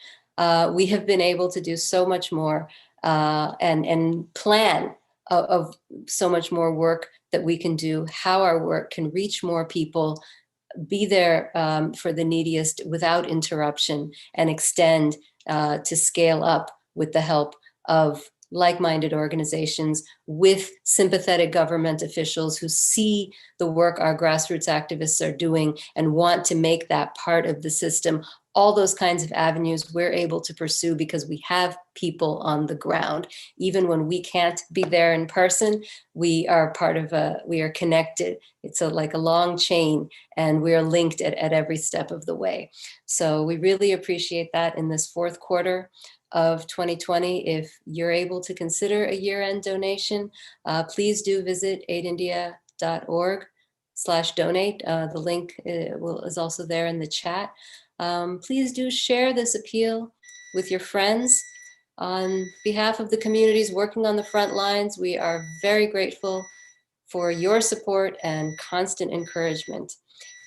we have been able to do so much more and plan of so much more work that we can do, how our work can reach more people, be there for the neediest without interruption, and extend to scale up with the help of like-minded organizations, with sympathetic government officials who see the work our grassroots activists are doing and want to make that part of the system. All those kinds of avenues we're able to pursue because we have people on the ground. Even when we can't be there in person, we are we are connected. It's like a long chain, and we are linked at every step of the way. So we really appreciate that in this fourth quarter of 2020. If you're able to consider a year-end donation, please do visit aidindia.org/donate. The link is also there in the chat. Please do share this appeal with your friends. On behalf of the communities working on the front lines, we are very grateful for your support and constant encouragement.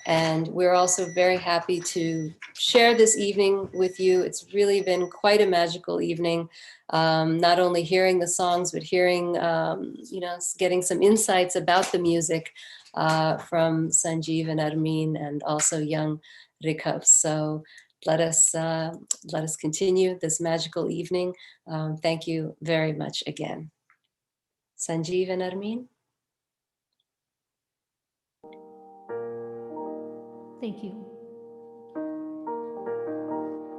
And we're also very happy to share this evening with you. It's really been quite a magical evening, not only hearing the songs, but hearing, getting some insights about the music from Sanjeev and Armin, and also young Rikav. So let us continue this magical evening. Thank you very much again. Sanjeev and Armin. Thank you.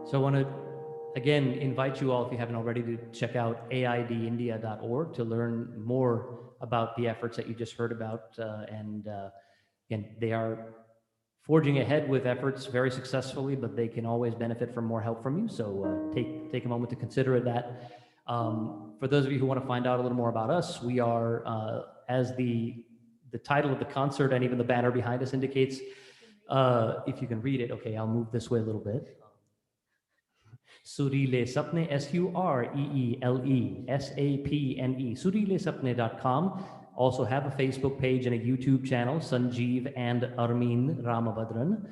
So I want to again invite you all, if you haven't already, to check out aidindia.org to learn more about the efforts that you just heard about. Again, they are forging ahead with efforts very successfully, but they can always benefit from more help from you. So take a moment to consider that. For those of you who want to find out a little more about us, we are, as the title of the concert and even the banner behind us indicates, if you can read it. Okay, I'll move this way a little bit. Sureele Sapne, SUREELE SAPNE, SureeleSapne.com. Also have a Facebook page and a YouTube channel, Sanjeev and Armin Ramabhadran.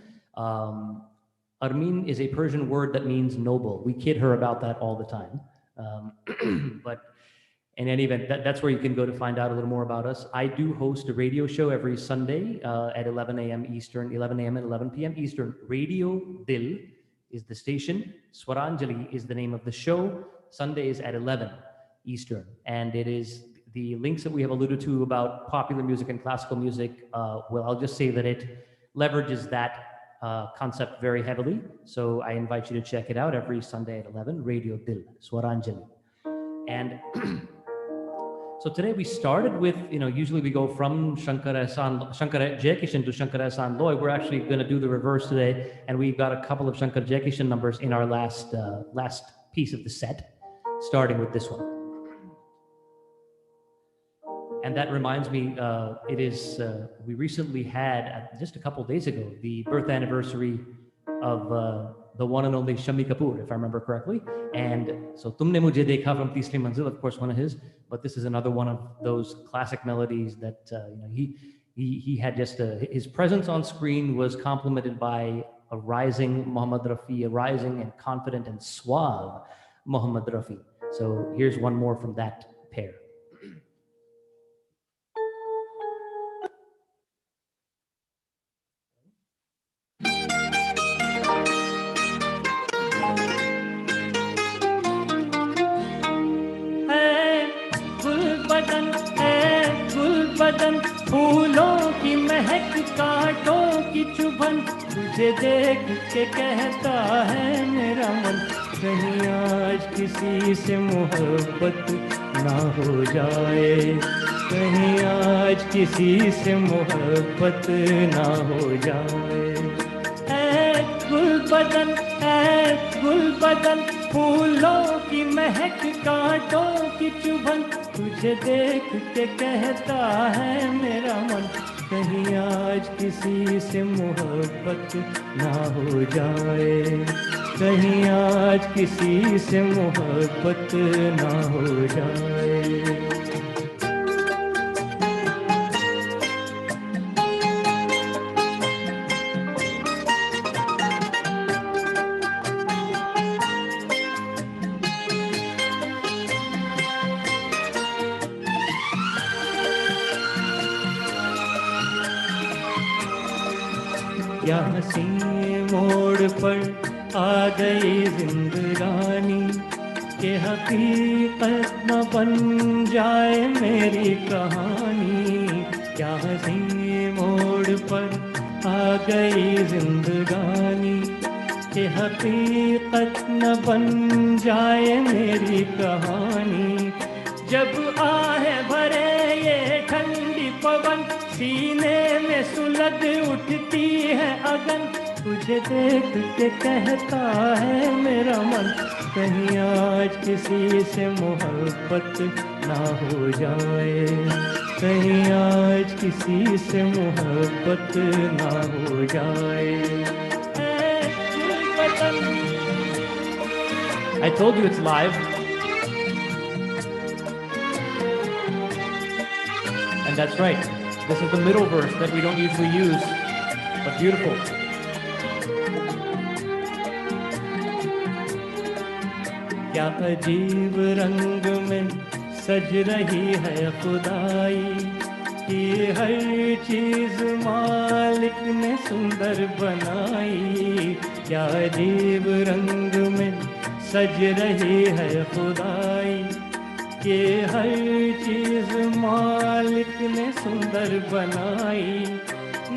Armin is a Persian word that means noble. We kid her about that all the time. But in any event, that's where you can go to find out a little more about us. I do host a radio show every Sunday at 11 a.m. Eastern, 11 a.m. and 11 p.m. Eastern. Radio Dil is the station. Swaranjali is the name of the show. Sundays at 11 Eastern. And it is the links that we have alluded to about popular music and classical music. Well, I'll just say that it leverages that concept very heavily. So I invite you to check it out every Sunday at 11, Radio Dil, Swaranjali. And so today we started with, usually we go from Shankar Jayakishan to Shankar Ehsan Loy. We're actually going to do the reverse today, and we've got a couple of Shankar Jayakishan numbers in our last piece of the set, starting with this one. And that reminds me, we recently had, just a couple of days ago, the birth anniversary of the one and only Shami Kapoor, if I remember correctly. And so Tumne Mujhe Dekha from Teesri Manzil, of course, one of his, but this is another one of those classic melodies that he had just, his presence on screen was complemented by a rising Mohammad Rafi, a rising and confident and suave Mohammad Rafi. So here's one more from that pair. फूलों की महक कांटों की चुभन तुझे देख के कहता है मेरा मन कहीं आज किसी से मोहब्बत ना हो जाए कहीं आज किसी से मोहब्बत ना हो जाए ऐ गुल बदन फूलों की महक कांटों की चुभन तुझे देख के कहता है मेरा मन कहीं आज किसी से मोहब्बत ना हो जाए कहीं आज किसी से मोहब्बत ना हो जाए क्या हंसी मोड़ पर आ गई जिंदगानी के हकीकत न बन जाए मेरी कहानी क्या हंसी मोड़ पर आ गई जिंदगानी के हकीकत न बन जाए मेरी कहानी जब आहे भरे ये ठंडी पवन सीने में सुलग उठती है अगन तुझे देख के कहता है मेरा मन, कहीं आज किसी से मोहब्बत ना हो जाए, कहीं आज किसी से मोहब्बत ना हो जाए। I told you it's live. And that's right. This is the middle verse that we don't usually use, but beautiful. क्या अजीब रंग में सज रही है खुदाई, कि हर चीज मालिक ने सुंदर बनाई। क्या अजीब रंग में सज रही है खुदाई, कि हर चीज मालिक ने सुंदर बनाई।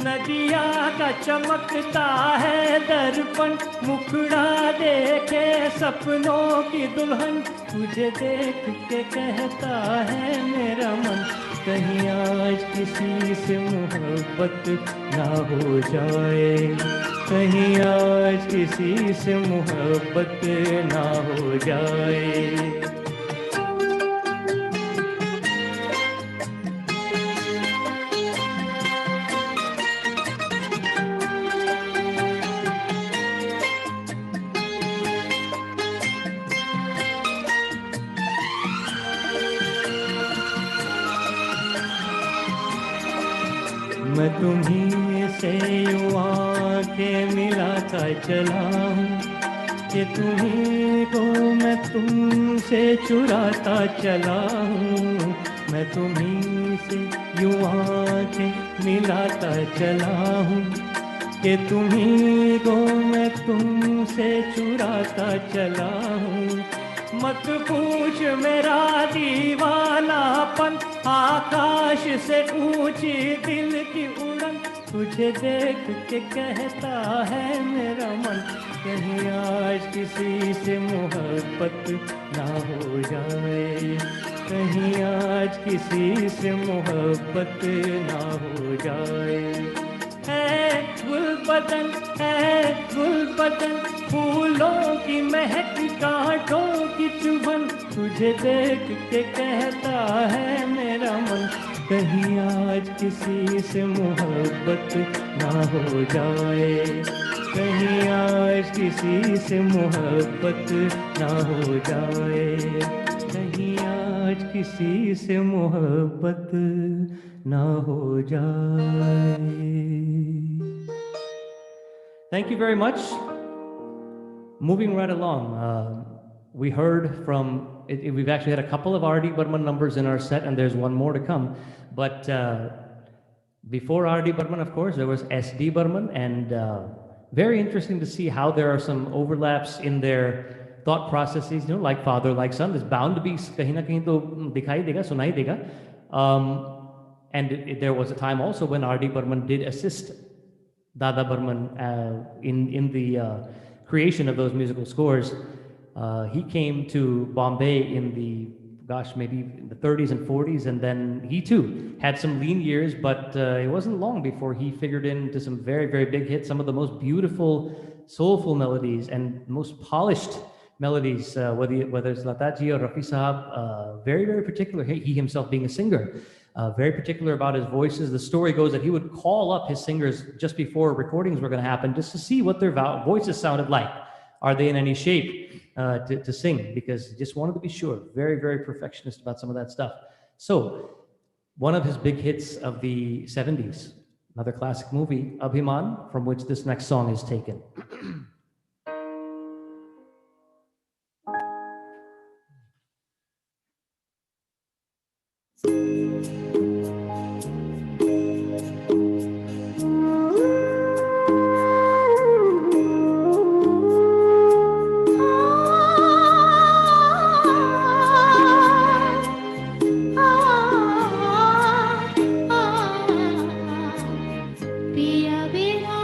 नदिया का चमकता है दर्पण, मुखड़ा देखे सपनों की दुल्हन, तुझे देख के कहता है मेरा मन, कहीं आज किसी से मोहब्बत ना हो जाए, कहीं आज किसी से मोहब्बत ना हो जाए। मैं तुम्हीं से यूं आंखें मिलाता चला हूँ, कि तुम्हीं को मैं तुमसे चुराता चला हूँ। मैं तुम्हीं से यूं आंखें मिलाता चला हूँ, कि तुम्हीं को मैं तुमसे चुराता चला हूँ। मत पूछ मेरा दीवानापन, आकाश से ऊंची दिल की उड़न, तुझे देख के कहता है मेरा मन, कहीं आज किसी से मोहब्बत ना हो जाए, कहीं आज किसी से मोहब्बत ना हो जाए। है गुलबदन, है गुलबदन, फूलों की महक, कांटों की चुभन, तुझे देख के कहता है मेरा मन, कहीं आज किसी से मोहब्बत ना हो जाए, कहीं आज किसी से मोहब्बत ना हो जाए, कहीं आज किसी से मोहब्बत ना हो जाए। Thank you very much. Moving right along, we heard from, we've actually had a couple of R.D. Burman numbers in our set, and there's one more to come. But before R.D. Burman, of course, there was S.D. Burman, and very interesting to see how there are some overlaps in their thought processes, you know, like father, like son. There's bound to be kahin na kahin to dikhai dega, sunai dega. And there was a time also when R.D. Burman did assist Dada Burman in the creation of those musical scores. He came to Bombay in the, gosh, maybe in the 30s and 40s, and then he too had some lean years, but it wasn't long before he figured into some very, very big hits, some of the most beautiful, soulful melodies and most polished melodies, whether it's Lataji or Rafi Sahab, very, very particular, he himself being a singer. Very particular about his voices. The story goes that he would call up his singers just before recordings were going to happen just to see what their voices sounded like. Are they in any shape to sing? Because he just wanted to be sure. Very, very perfectionist about some of that stuff. So, one of his big hits of the 70s, another classic movie, Abhiman, from which this next song is taken. पिया बिना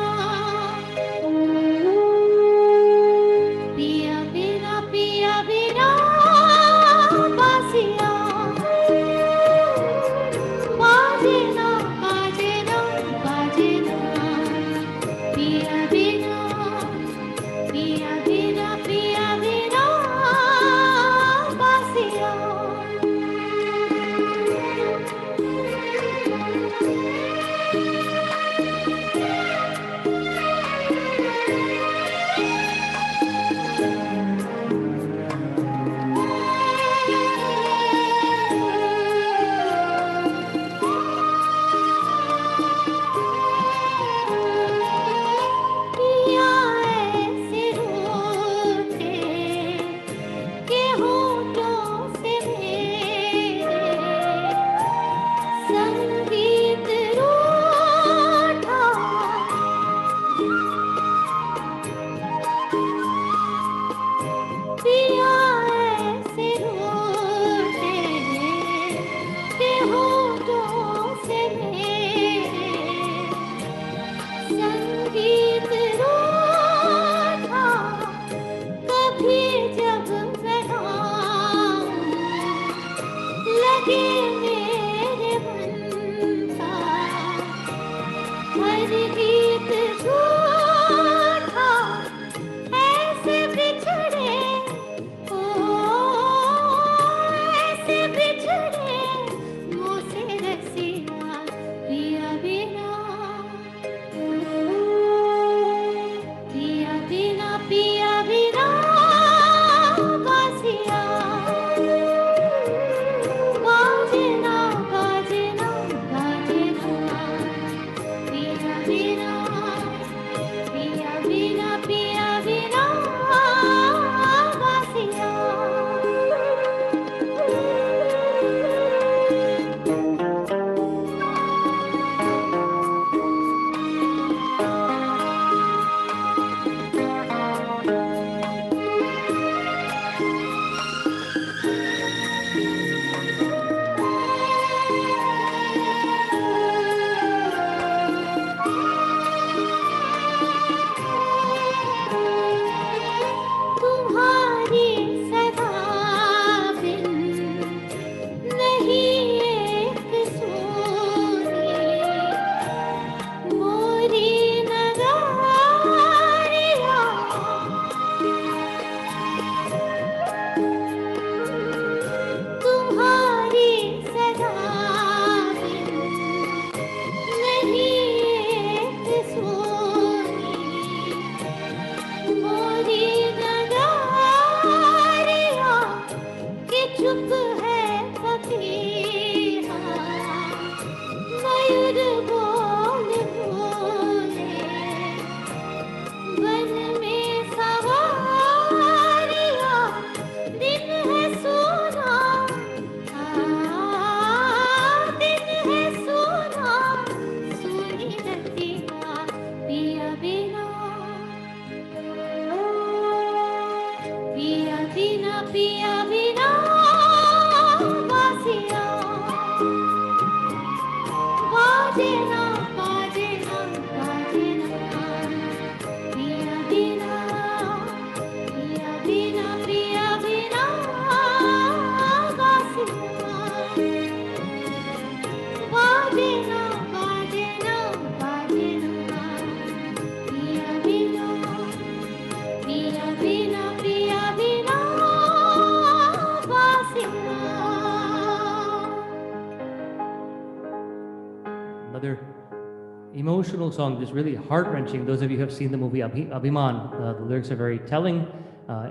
emotional song, just really heart-wrenching. Those of you who have seen the movie Abhiman, the lyrics are very telling.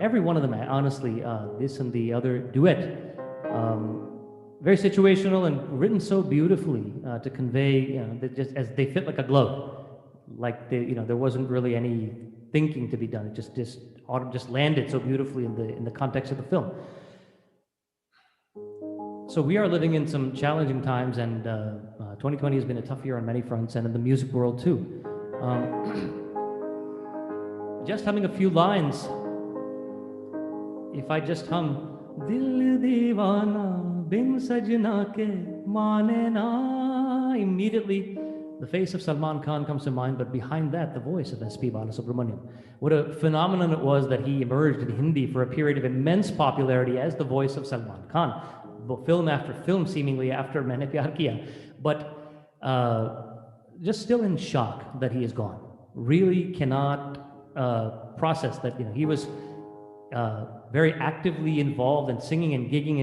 Every one of them, honestly, this and the other duet, very situational and written so beautifully to convey, that just as they fit like a glove. Like there wasn't really any thinking to be done. It just landed so beautifully in the context of the film. So we are living in some challenging times, and 2020 has been a tough year on many fronts, and in the music world too. Just humming a few lines. If I just hum, Dil Deewana bin sajna ke maane na, immediately the face of Salman Khan comes to mind, but behind that, the voice of S.P. Balasubramaniam. What a phenomenon it was that he emerged in Hindi for a period of immense popularity as the voice of Salman Khan. Film after film, seemingly after Maine Pyar Kiya, but just still in shock that he is gone. Really cannot process that. He was very actively involved in singing and gigging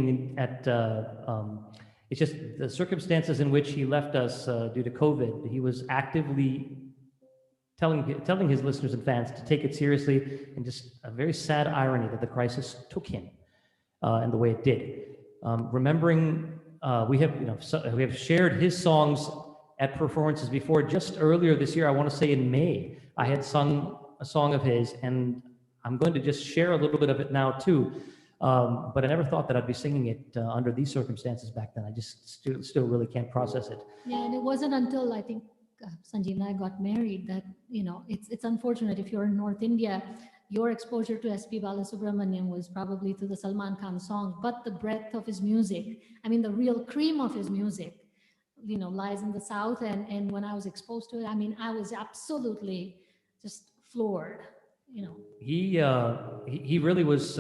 it's just the circumstances in which he left us due to COVID. He was actively telling his listeners and fans to take it seriously, and just a very sad irony that the crisis took him and the way it did. Remembering, we have shared his songs at performances before. Just earlier this year, I want to say in May, I had sung a song of his, and I'm going to just share a little bit of it now too. But I never thought that I'd be singing it under these circumstances back then. I just still really can't process it. Yeah, and it wasn't until I think Sanjeev and I got married that, it's unfortunate. If you're in North India, your exposure to S.P. Balasubramaniam was probably through the Salman Khan songs, but the breadth of his music, the real cream of his music, lies in the South. And when I was exposed to it, I was absolutely just floored. He really was.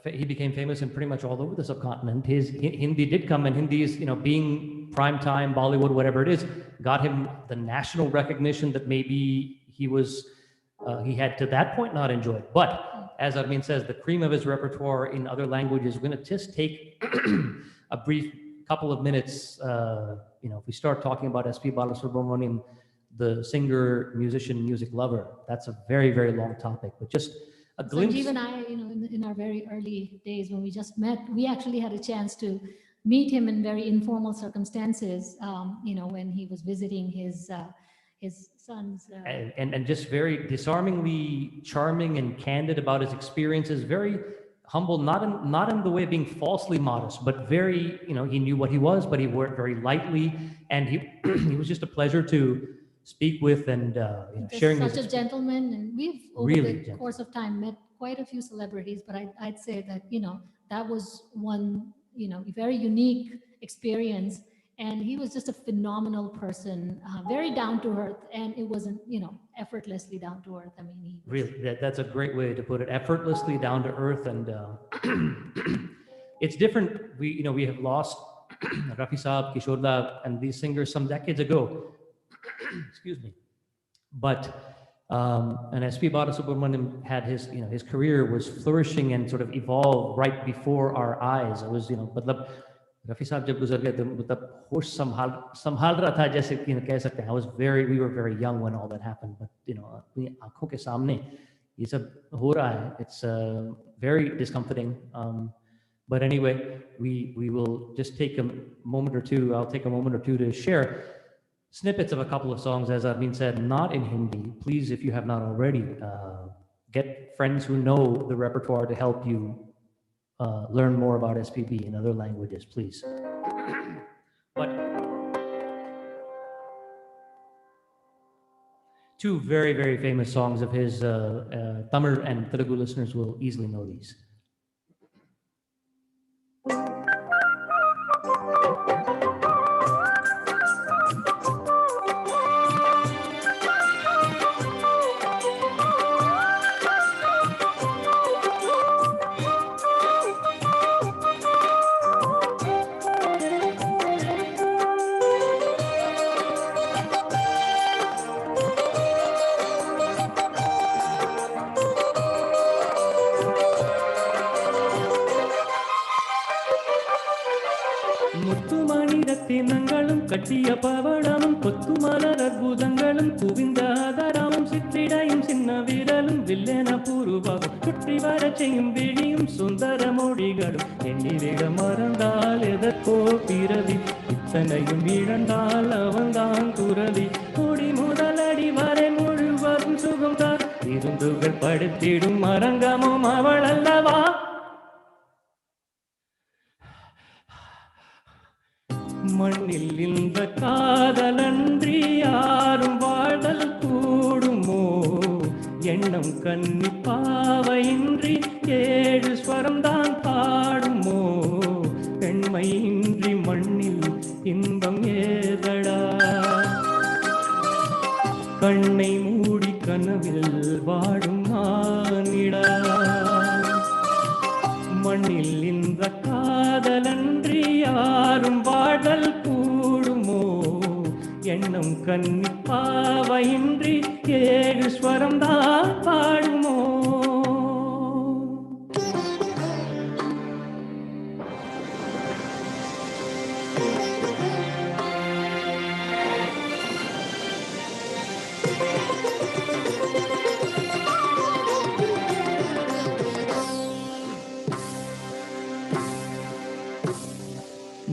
He became famous in pretty much all over the subcontinent. His Hindi did come, and Hindi is, being prime time Bollywood, whatever it is, got him the national recognition that maybe he had to that point not enjoyed. But as Armin says, the cream of his repertoire in other languages. We're going to just take a brief couple of minutes. If we start talking about S.P. Balasubramaniam, the singer, musician, music lover, that's a very, very long topic, but just a glimpse. Sanjeev and I, in our very early days when we just met, we actually had a chance to meet him in very informal circumstances, when he was visiting his sons. And just very disarmingly charming and candid about his experiences, very humble, not in the way of being falsely modest, but very, he knew what he was, but he wore it very lightly, and he was just a pleasure to speak with, and sharing such a gentleman. And we've over the course of time met quite a few celebrities, but I'd say that that was one very unique experience, and he was just a phenomenal person, very down to earth, and it wasn't effortlessly down to earth. Really, that's a great way to put it, effortlessly down to earth. And it's different. We have lost Rafi Saab, Kishore Da, and these singers some decades ago. Excuse me. But and S.P. Balasubramaniam had his career was flourishing and sort of evolved right before our eyes. It was मतलब Rafi साहब जब गुजर गए तो मतलब होश संभाल रहा था जैसे कह सकते हैं. We were very young when all that happened, but अपनी आंखों के सामने ये सब हो रहा है. It's very discomforting. But anyway, we will just take a moment or two. I'll take a moment or two to share snippets of a couple of songs, as Armin said, not in Hindi. Please, if you have not already, get friends who know the repertoire to help you learn more about SPB in other languages, please. But two very, very famous songs of his, Tamil and Telugu listeners will easily know these. கட்டிய பவளமும் கொத்து மலர் அற்புதங்களும் குவிந்த ஆதாரமும் சிற்றிடையும் சின்ன வீரலும் வில்லென பூர்வமும் சுற்றி வர செய்யும் விழியும் சுந்தர மொழிகளும் எண்ணிவிட மறந்தால் எதற்கோ பிறவி இத்தனையும் இழந்தால் அவன்தான் துறவி கொடி முதலடி வரை முழுவதும் சுகம் தான் விருந்துகள் படுத்திடும் அரங்கமும் அவள் அல்லவா. மண்ணில் இந்த காதலன்றி யாரும் வாழ்தல் கூடுமோ எண்ணம் கன்னி பாவையின்றி ஏழு ஸ்வரம்தான் பாடுமோ பெண்மையின்றி மண்ணில் இன்பம் ஏதடா. கண்ணை மூடி கனவில் வாடும் மானிடா. மண்ணில் இந்த காதலன்றி யாரும் வாழல் கூடுமோ எண்ணம் கன்னி பாவையின்றி ஏழு ஸ்வரம்தான் பாடுமோ.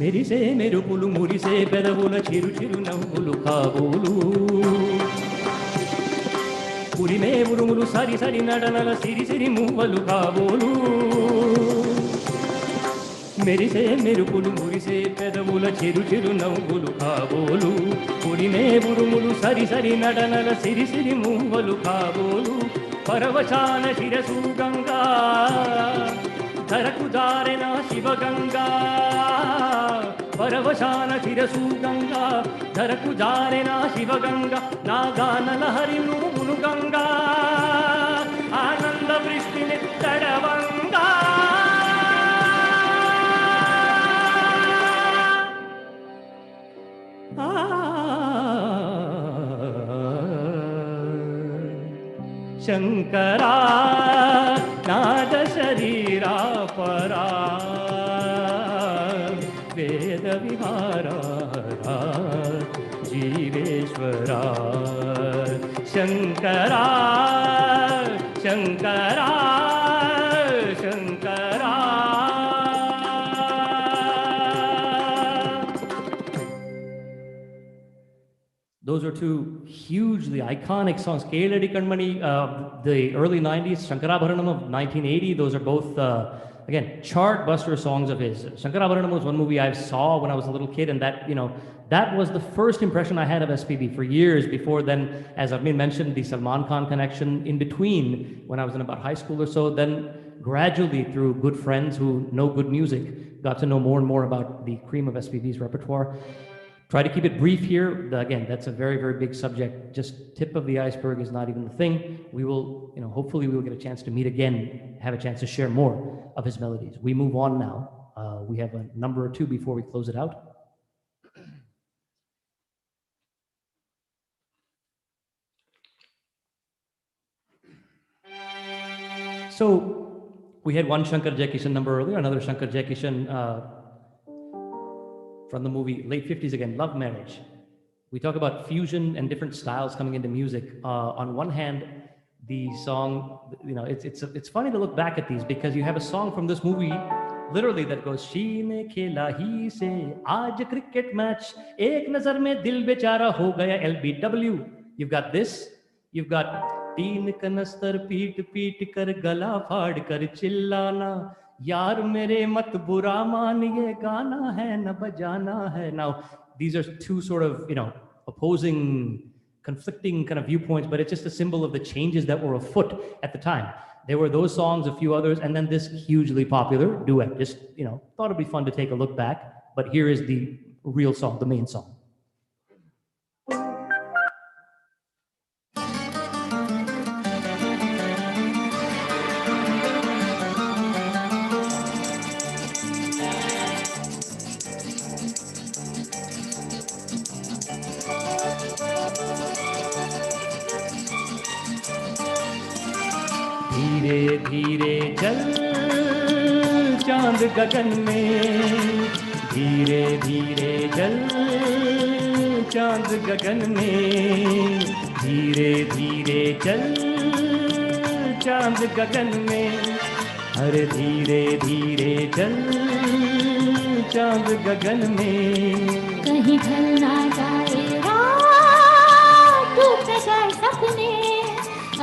మెరిసే మెరుపులు మురిసే పెదవుల చిరు చిరు నవ్వులు కాబోలు ఉరిమే ఉరుములు సరి సరి నడనల సిరి సిరి మువ్వలు కాబోలు. మెరిసే మెరుపులు మురిసే పెదవుల చిరు చిరు నవ్వులు కాబోలు ఉరిమే ఉరుములు సరి సరి నడనల సిరి సిరి మువ్వలు కాబోలు. పరవశాన శిరసు గంగా ధరకు జారెన శివగంగా. పరవశాన శిరసు గంగా ధరకు జారెన శివగంగా. నా గాన లహరి నువ్వులు గంగా ఆనంద వృష్టిని తడవంగా. శంకరా నాద శరీరా పరా వేద విహారా జీవేశ్వరా. శంకరా శంకరా శంకరా. Those are two hugely iconic songs. Keladi Kanmani, the early 90s, Shankarabharanam of 1980. Those are both, again, chart buster songs of his. Shankarabharanam was one movie I saw when I was a little kid, and that, that was the first impression I had of SPB for years. Before then, as Armin mentioned, the Salman Khan connection in between when I was in about high school or so. Then gradually, through good friends who know good music, got to know more and more about the cream of SPB's repertoire. Try to keep it brief here. Again, that's a very, very big subject. Just tip of the iceberg is not even the thing. We will, hopefully we will get a chance to meet again, have a chance to share more of his melodies. We move on now. We have a number or two before we close it out. So we had one Shankar Jaikishan number earlier, another Shankar Jaikishan from the movie late 50s again, Love Marriage. We talk about fusion and different styles coming into music. On one hand, the song, it's funny to look back at these because you have a song from this movie literally that goes, she ne khela hi se aaj cricket match, ek nazar mein dil bechara ho gaya LBW. You've got this, you've got teen kanastar peet peet kar gala faad kar chillana, यार मेरे मत बुरा मान ये गाना है न बजाना है. Now these are two sort of opposing, conflicting kind of viewpoints, but it's just a symbol of the changes that were afoot at the time. There were those songs, a few others, and then this hugely popular duet. Just thought it'd be fun to take a look back, but here is the real song, the main song. धीरे धीरे चल चांद गगन में, धीरे धीरे चल चांद गगन में, धीरे धीरे चल चांद गगन में, अरे धीरे धीरे चल चांद गगन में। कहीं ढल ना जाए रात, टूट न जाए सपने,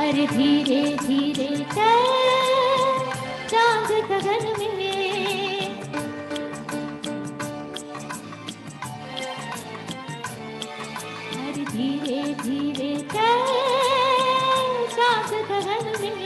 अरे धीरे धीरे चल चांद गगन में। अरे धीरे धीरे चल चांद गगन में।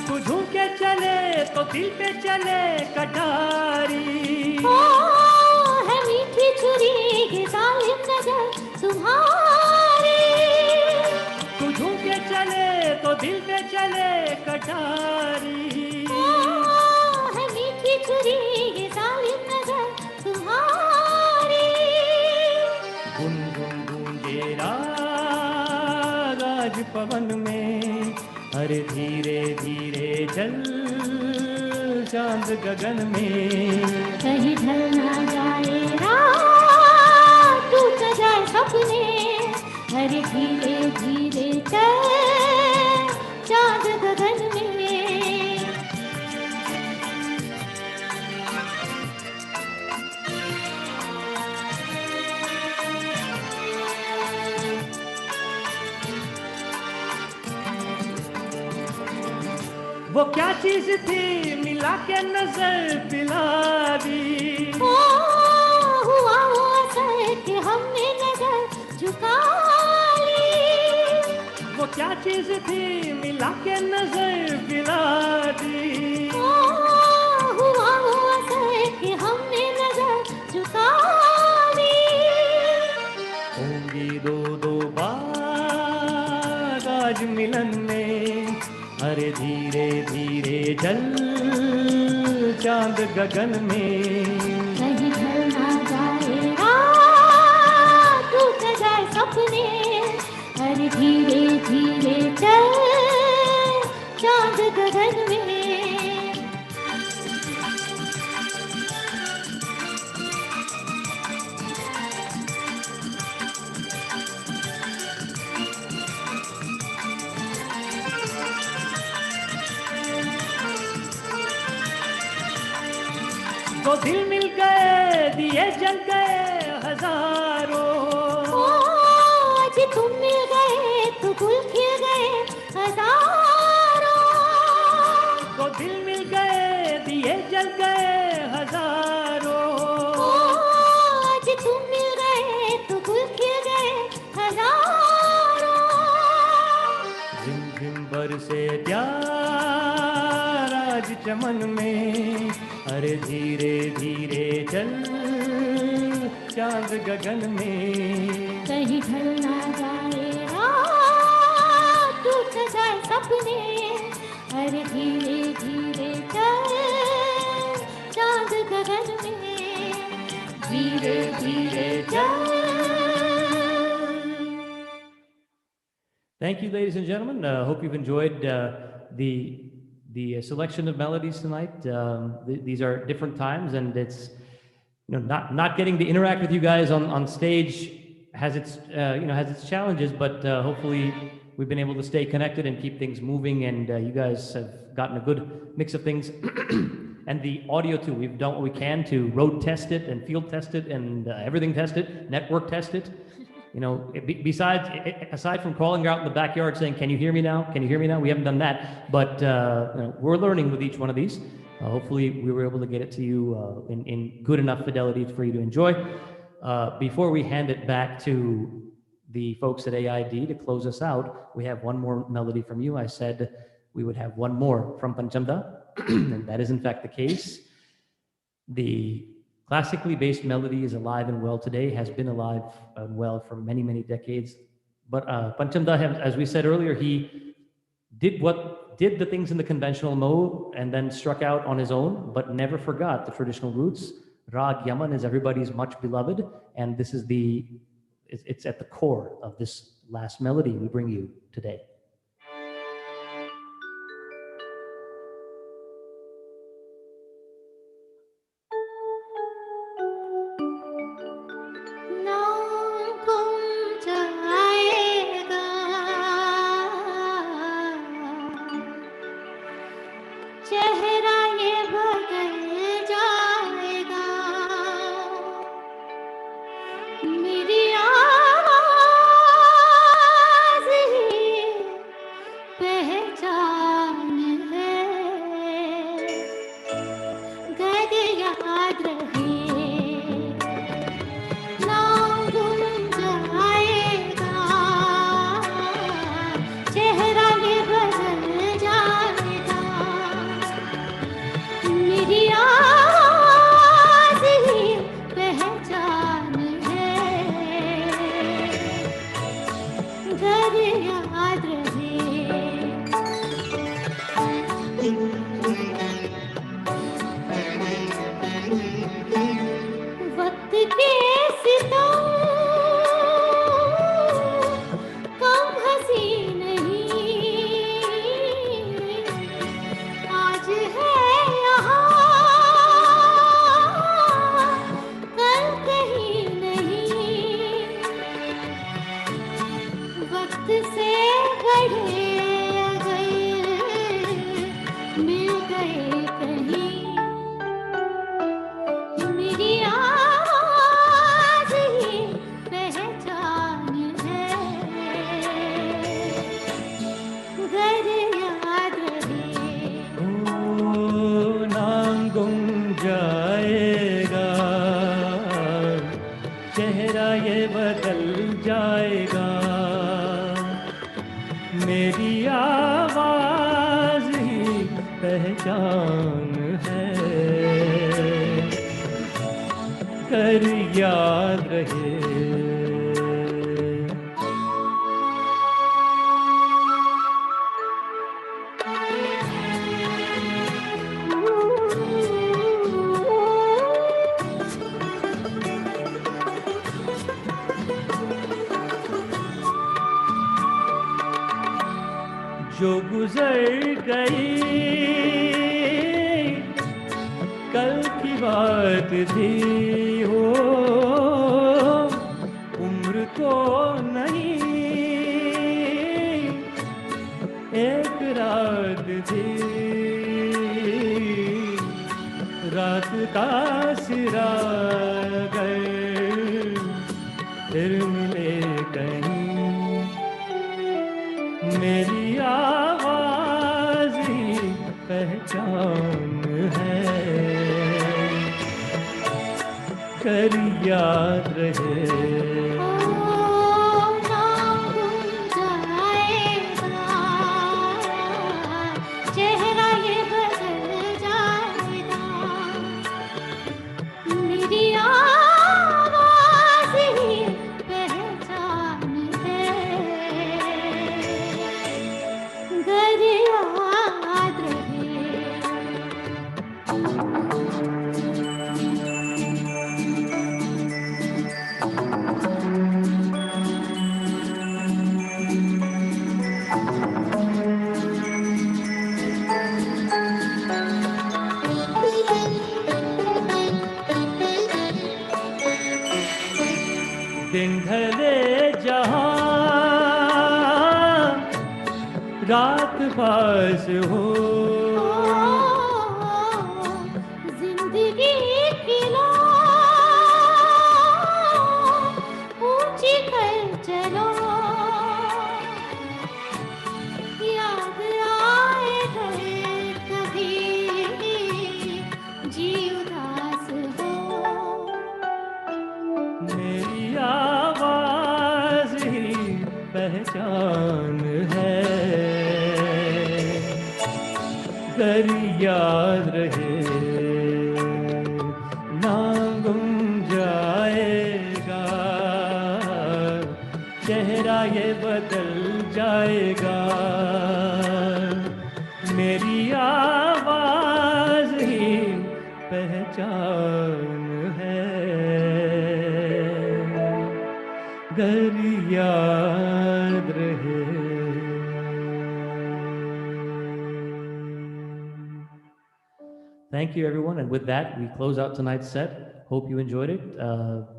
बुझू के चले तो दिल पे चले कटारी, ओ है मीठी छुरी ये जालिम नजर तुम्हारी। बुझू के चले तो दिल पे चले कटारी, ओ है मीठी छुरी ये जालिम नजर तुम्हारी। गुनगुन गूंजे राग आज पवन में, अरे धीरे धीरे चल चांद गगन में। कहीं ढल ना जाए रात, टूट न जाए सपने, अरे धीरे धीरे चल चांद गगन में। वो क्या चीज थी मिला के नजर पिला दी, ओ हुआ वो असर कि हमने नजर झुका ली। वो क्या चीज थी मिला के नजर पिला दी। ओ हुआ वो असर कि हमने नजर झुका ली। होंगी दो दो बार आज मिलन में, अरे धीरे धीरे चल चांद गगन में। कहीं ढल ना जाए रात, टूट न जाए सपने, अरे धीरे धीरे चल चांद गगन में। तो दिल मिल गए दिए जल गए हजारों, ओ आज तुम मिल गए तो गुल खिल गए हजारों। तो दिल मिल गए दिए जल गए हजारों। ओ आज तुम मिल गए तो गुल खिल गए हजारों। झिम झिम बरसे प्यार आज चमन में, अरे धीरे धीरे चल चांद गगन में। कहीं ढल ना जाए रात, टूट न जाए सपने, अरे धीरे धीरे चल चांद गगन में। धीरे धीरे चल। Thank you, ladies and gentlemen. Hope you've enjoyed the selection of melodies tonight. These are different times, and it's not getting to interact with you guys on stage has its has its challenges, but hopefully we've been able to stay connected and keep things moving, and you guys have gotten a good mix of things. And the audio too, we've done what we can to road test it and field test it and everything test it, network test it. Aside from crawling out in the backyard saying, "Can you hear me now? Can you hear me now?" We haven't done that, but we're learning with each one of these. Hopefully, we were able to get it to you in good enough fidelity for you to enjoy. Before we hand it back to the folks at AID to close us out, we have one more melody from you. I said we would have one more from Panchamda, and that is in fact the case. The classically based melody is alive and well today, has been alive and well for many, many decades. But Panchamda, as we said earlier, he did the things in the conventional mode and then struck out on his own, but never forgot the traditional roots Rag Yaman is everybody's much beloved, and this is it's at the core of this last melody we bring you today. चेहरा ये बदल जाएगा, मेरी आवाज़ ही पहचान है, गर याद रहे नाम गुम जाएगा, चेहरा ये बदल जाएगा, मेरी आवाज़ ही पहचान है, घर याद रहे। वक्त के सितम कम हंसी नहीं, आज है यहाँ कल कहीं नहीं, वक्त से बढ़े अगर मिल गए कहीं, मेरी आवाज़ ही पहचान है, घर याद रहे। ओ नाम गुम जाएगा, चेहरा ये बदल जाएगा, मेरी आवाज़ ही पहचान है, कर याद रहे। जो गुजर गई कल की बात थी, हो उम्र तो नहीं एक रात थी, रात का सिरा गए फिर मिले कहीं, मेरी आवाज़ ही पहचान है, कर याद रहे। नाम गुम जाएगा, चेहरा ये बदल जाएगा, मेरी आवाज़ ही पहचान है, घर याद रहे। दिन ढले जहाँ रात पास हो, जिंदगी की लो ऊंची कर चलो, याद आए घर कभी जी उदास हो, मेरी आवाज़ ही पहचान है, कर याद रहे। नाम गुम जाएगा, चेहरा ये बदल जाएगा, मेरी आवाज़ ही पहचान Thank you, everyone. And with that, we close out tonight's set. Hope you enjoyed it.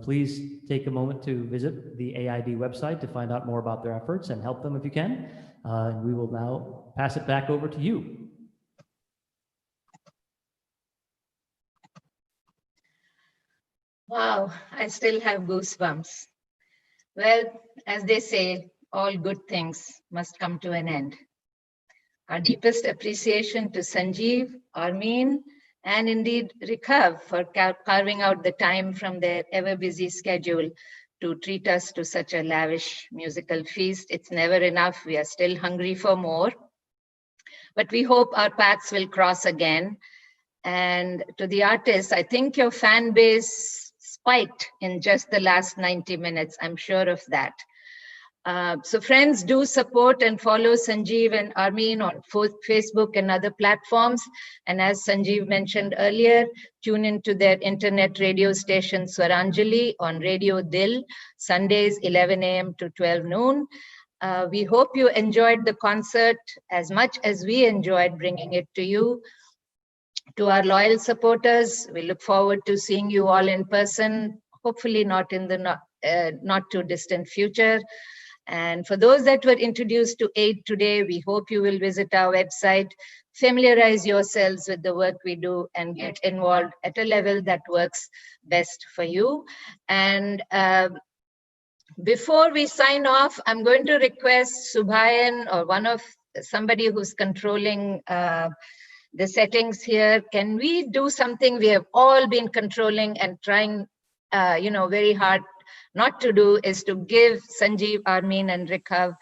Please take a moment to visit the AID website to find out more about their efforts and help them if you can. And we will now pass it back over to you. Wow, I still have goosebumps. Well, as they say, all good things must come to an end. Our deepest appreciation to Sanjeev, Armin, and indeed Rikhav for carving out the time from their ever busy schedule to treat us to such a lavish musical feast. It's never enough. We are still hungry for more. But we hope our paths will cross again. And to the artists, I think your fan base spiked in just the last 90 minutes. I'm sure of that. So friends, do support and follow Sanjeev and Armin on Facebook and other platforms. And as Sanjeev mentioned earlier, tune into their internet radio station Swaranjali on Radio Dil, Sundays 11 a.m. to 12 noon. We hope you enjoyed the concert as much as we enjoyed bringing it to you. To our loyal supporters, we look forward to seeing you all in person, hopefully not in the not too distant future. And for those that were introduced to AID today, we hope you will visit our website, familiarize yourselves with the work we do, and get involved at a level that works best for you. And before we sign off, I'm going to request Subhayan or somebody who's controlling the settings here. Can we do something we have all been controlling and trying, very hard not to do, is to give Sanjeev, Armin, and Rikhav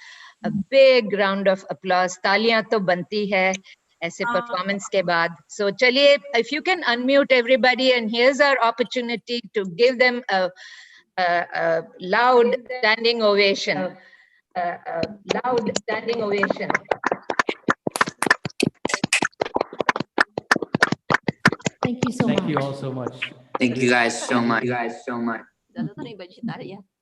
a big round of applause. Taaliyan to banti hai aise performance ke baad. So chaliye, if you can unmute everybody, and here's our opportunity to give them a loud standing ovation. Loud standing ovation. Thank you so much. Thank you all so much. Thank you guys so much.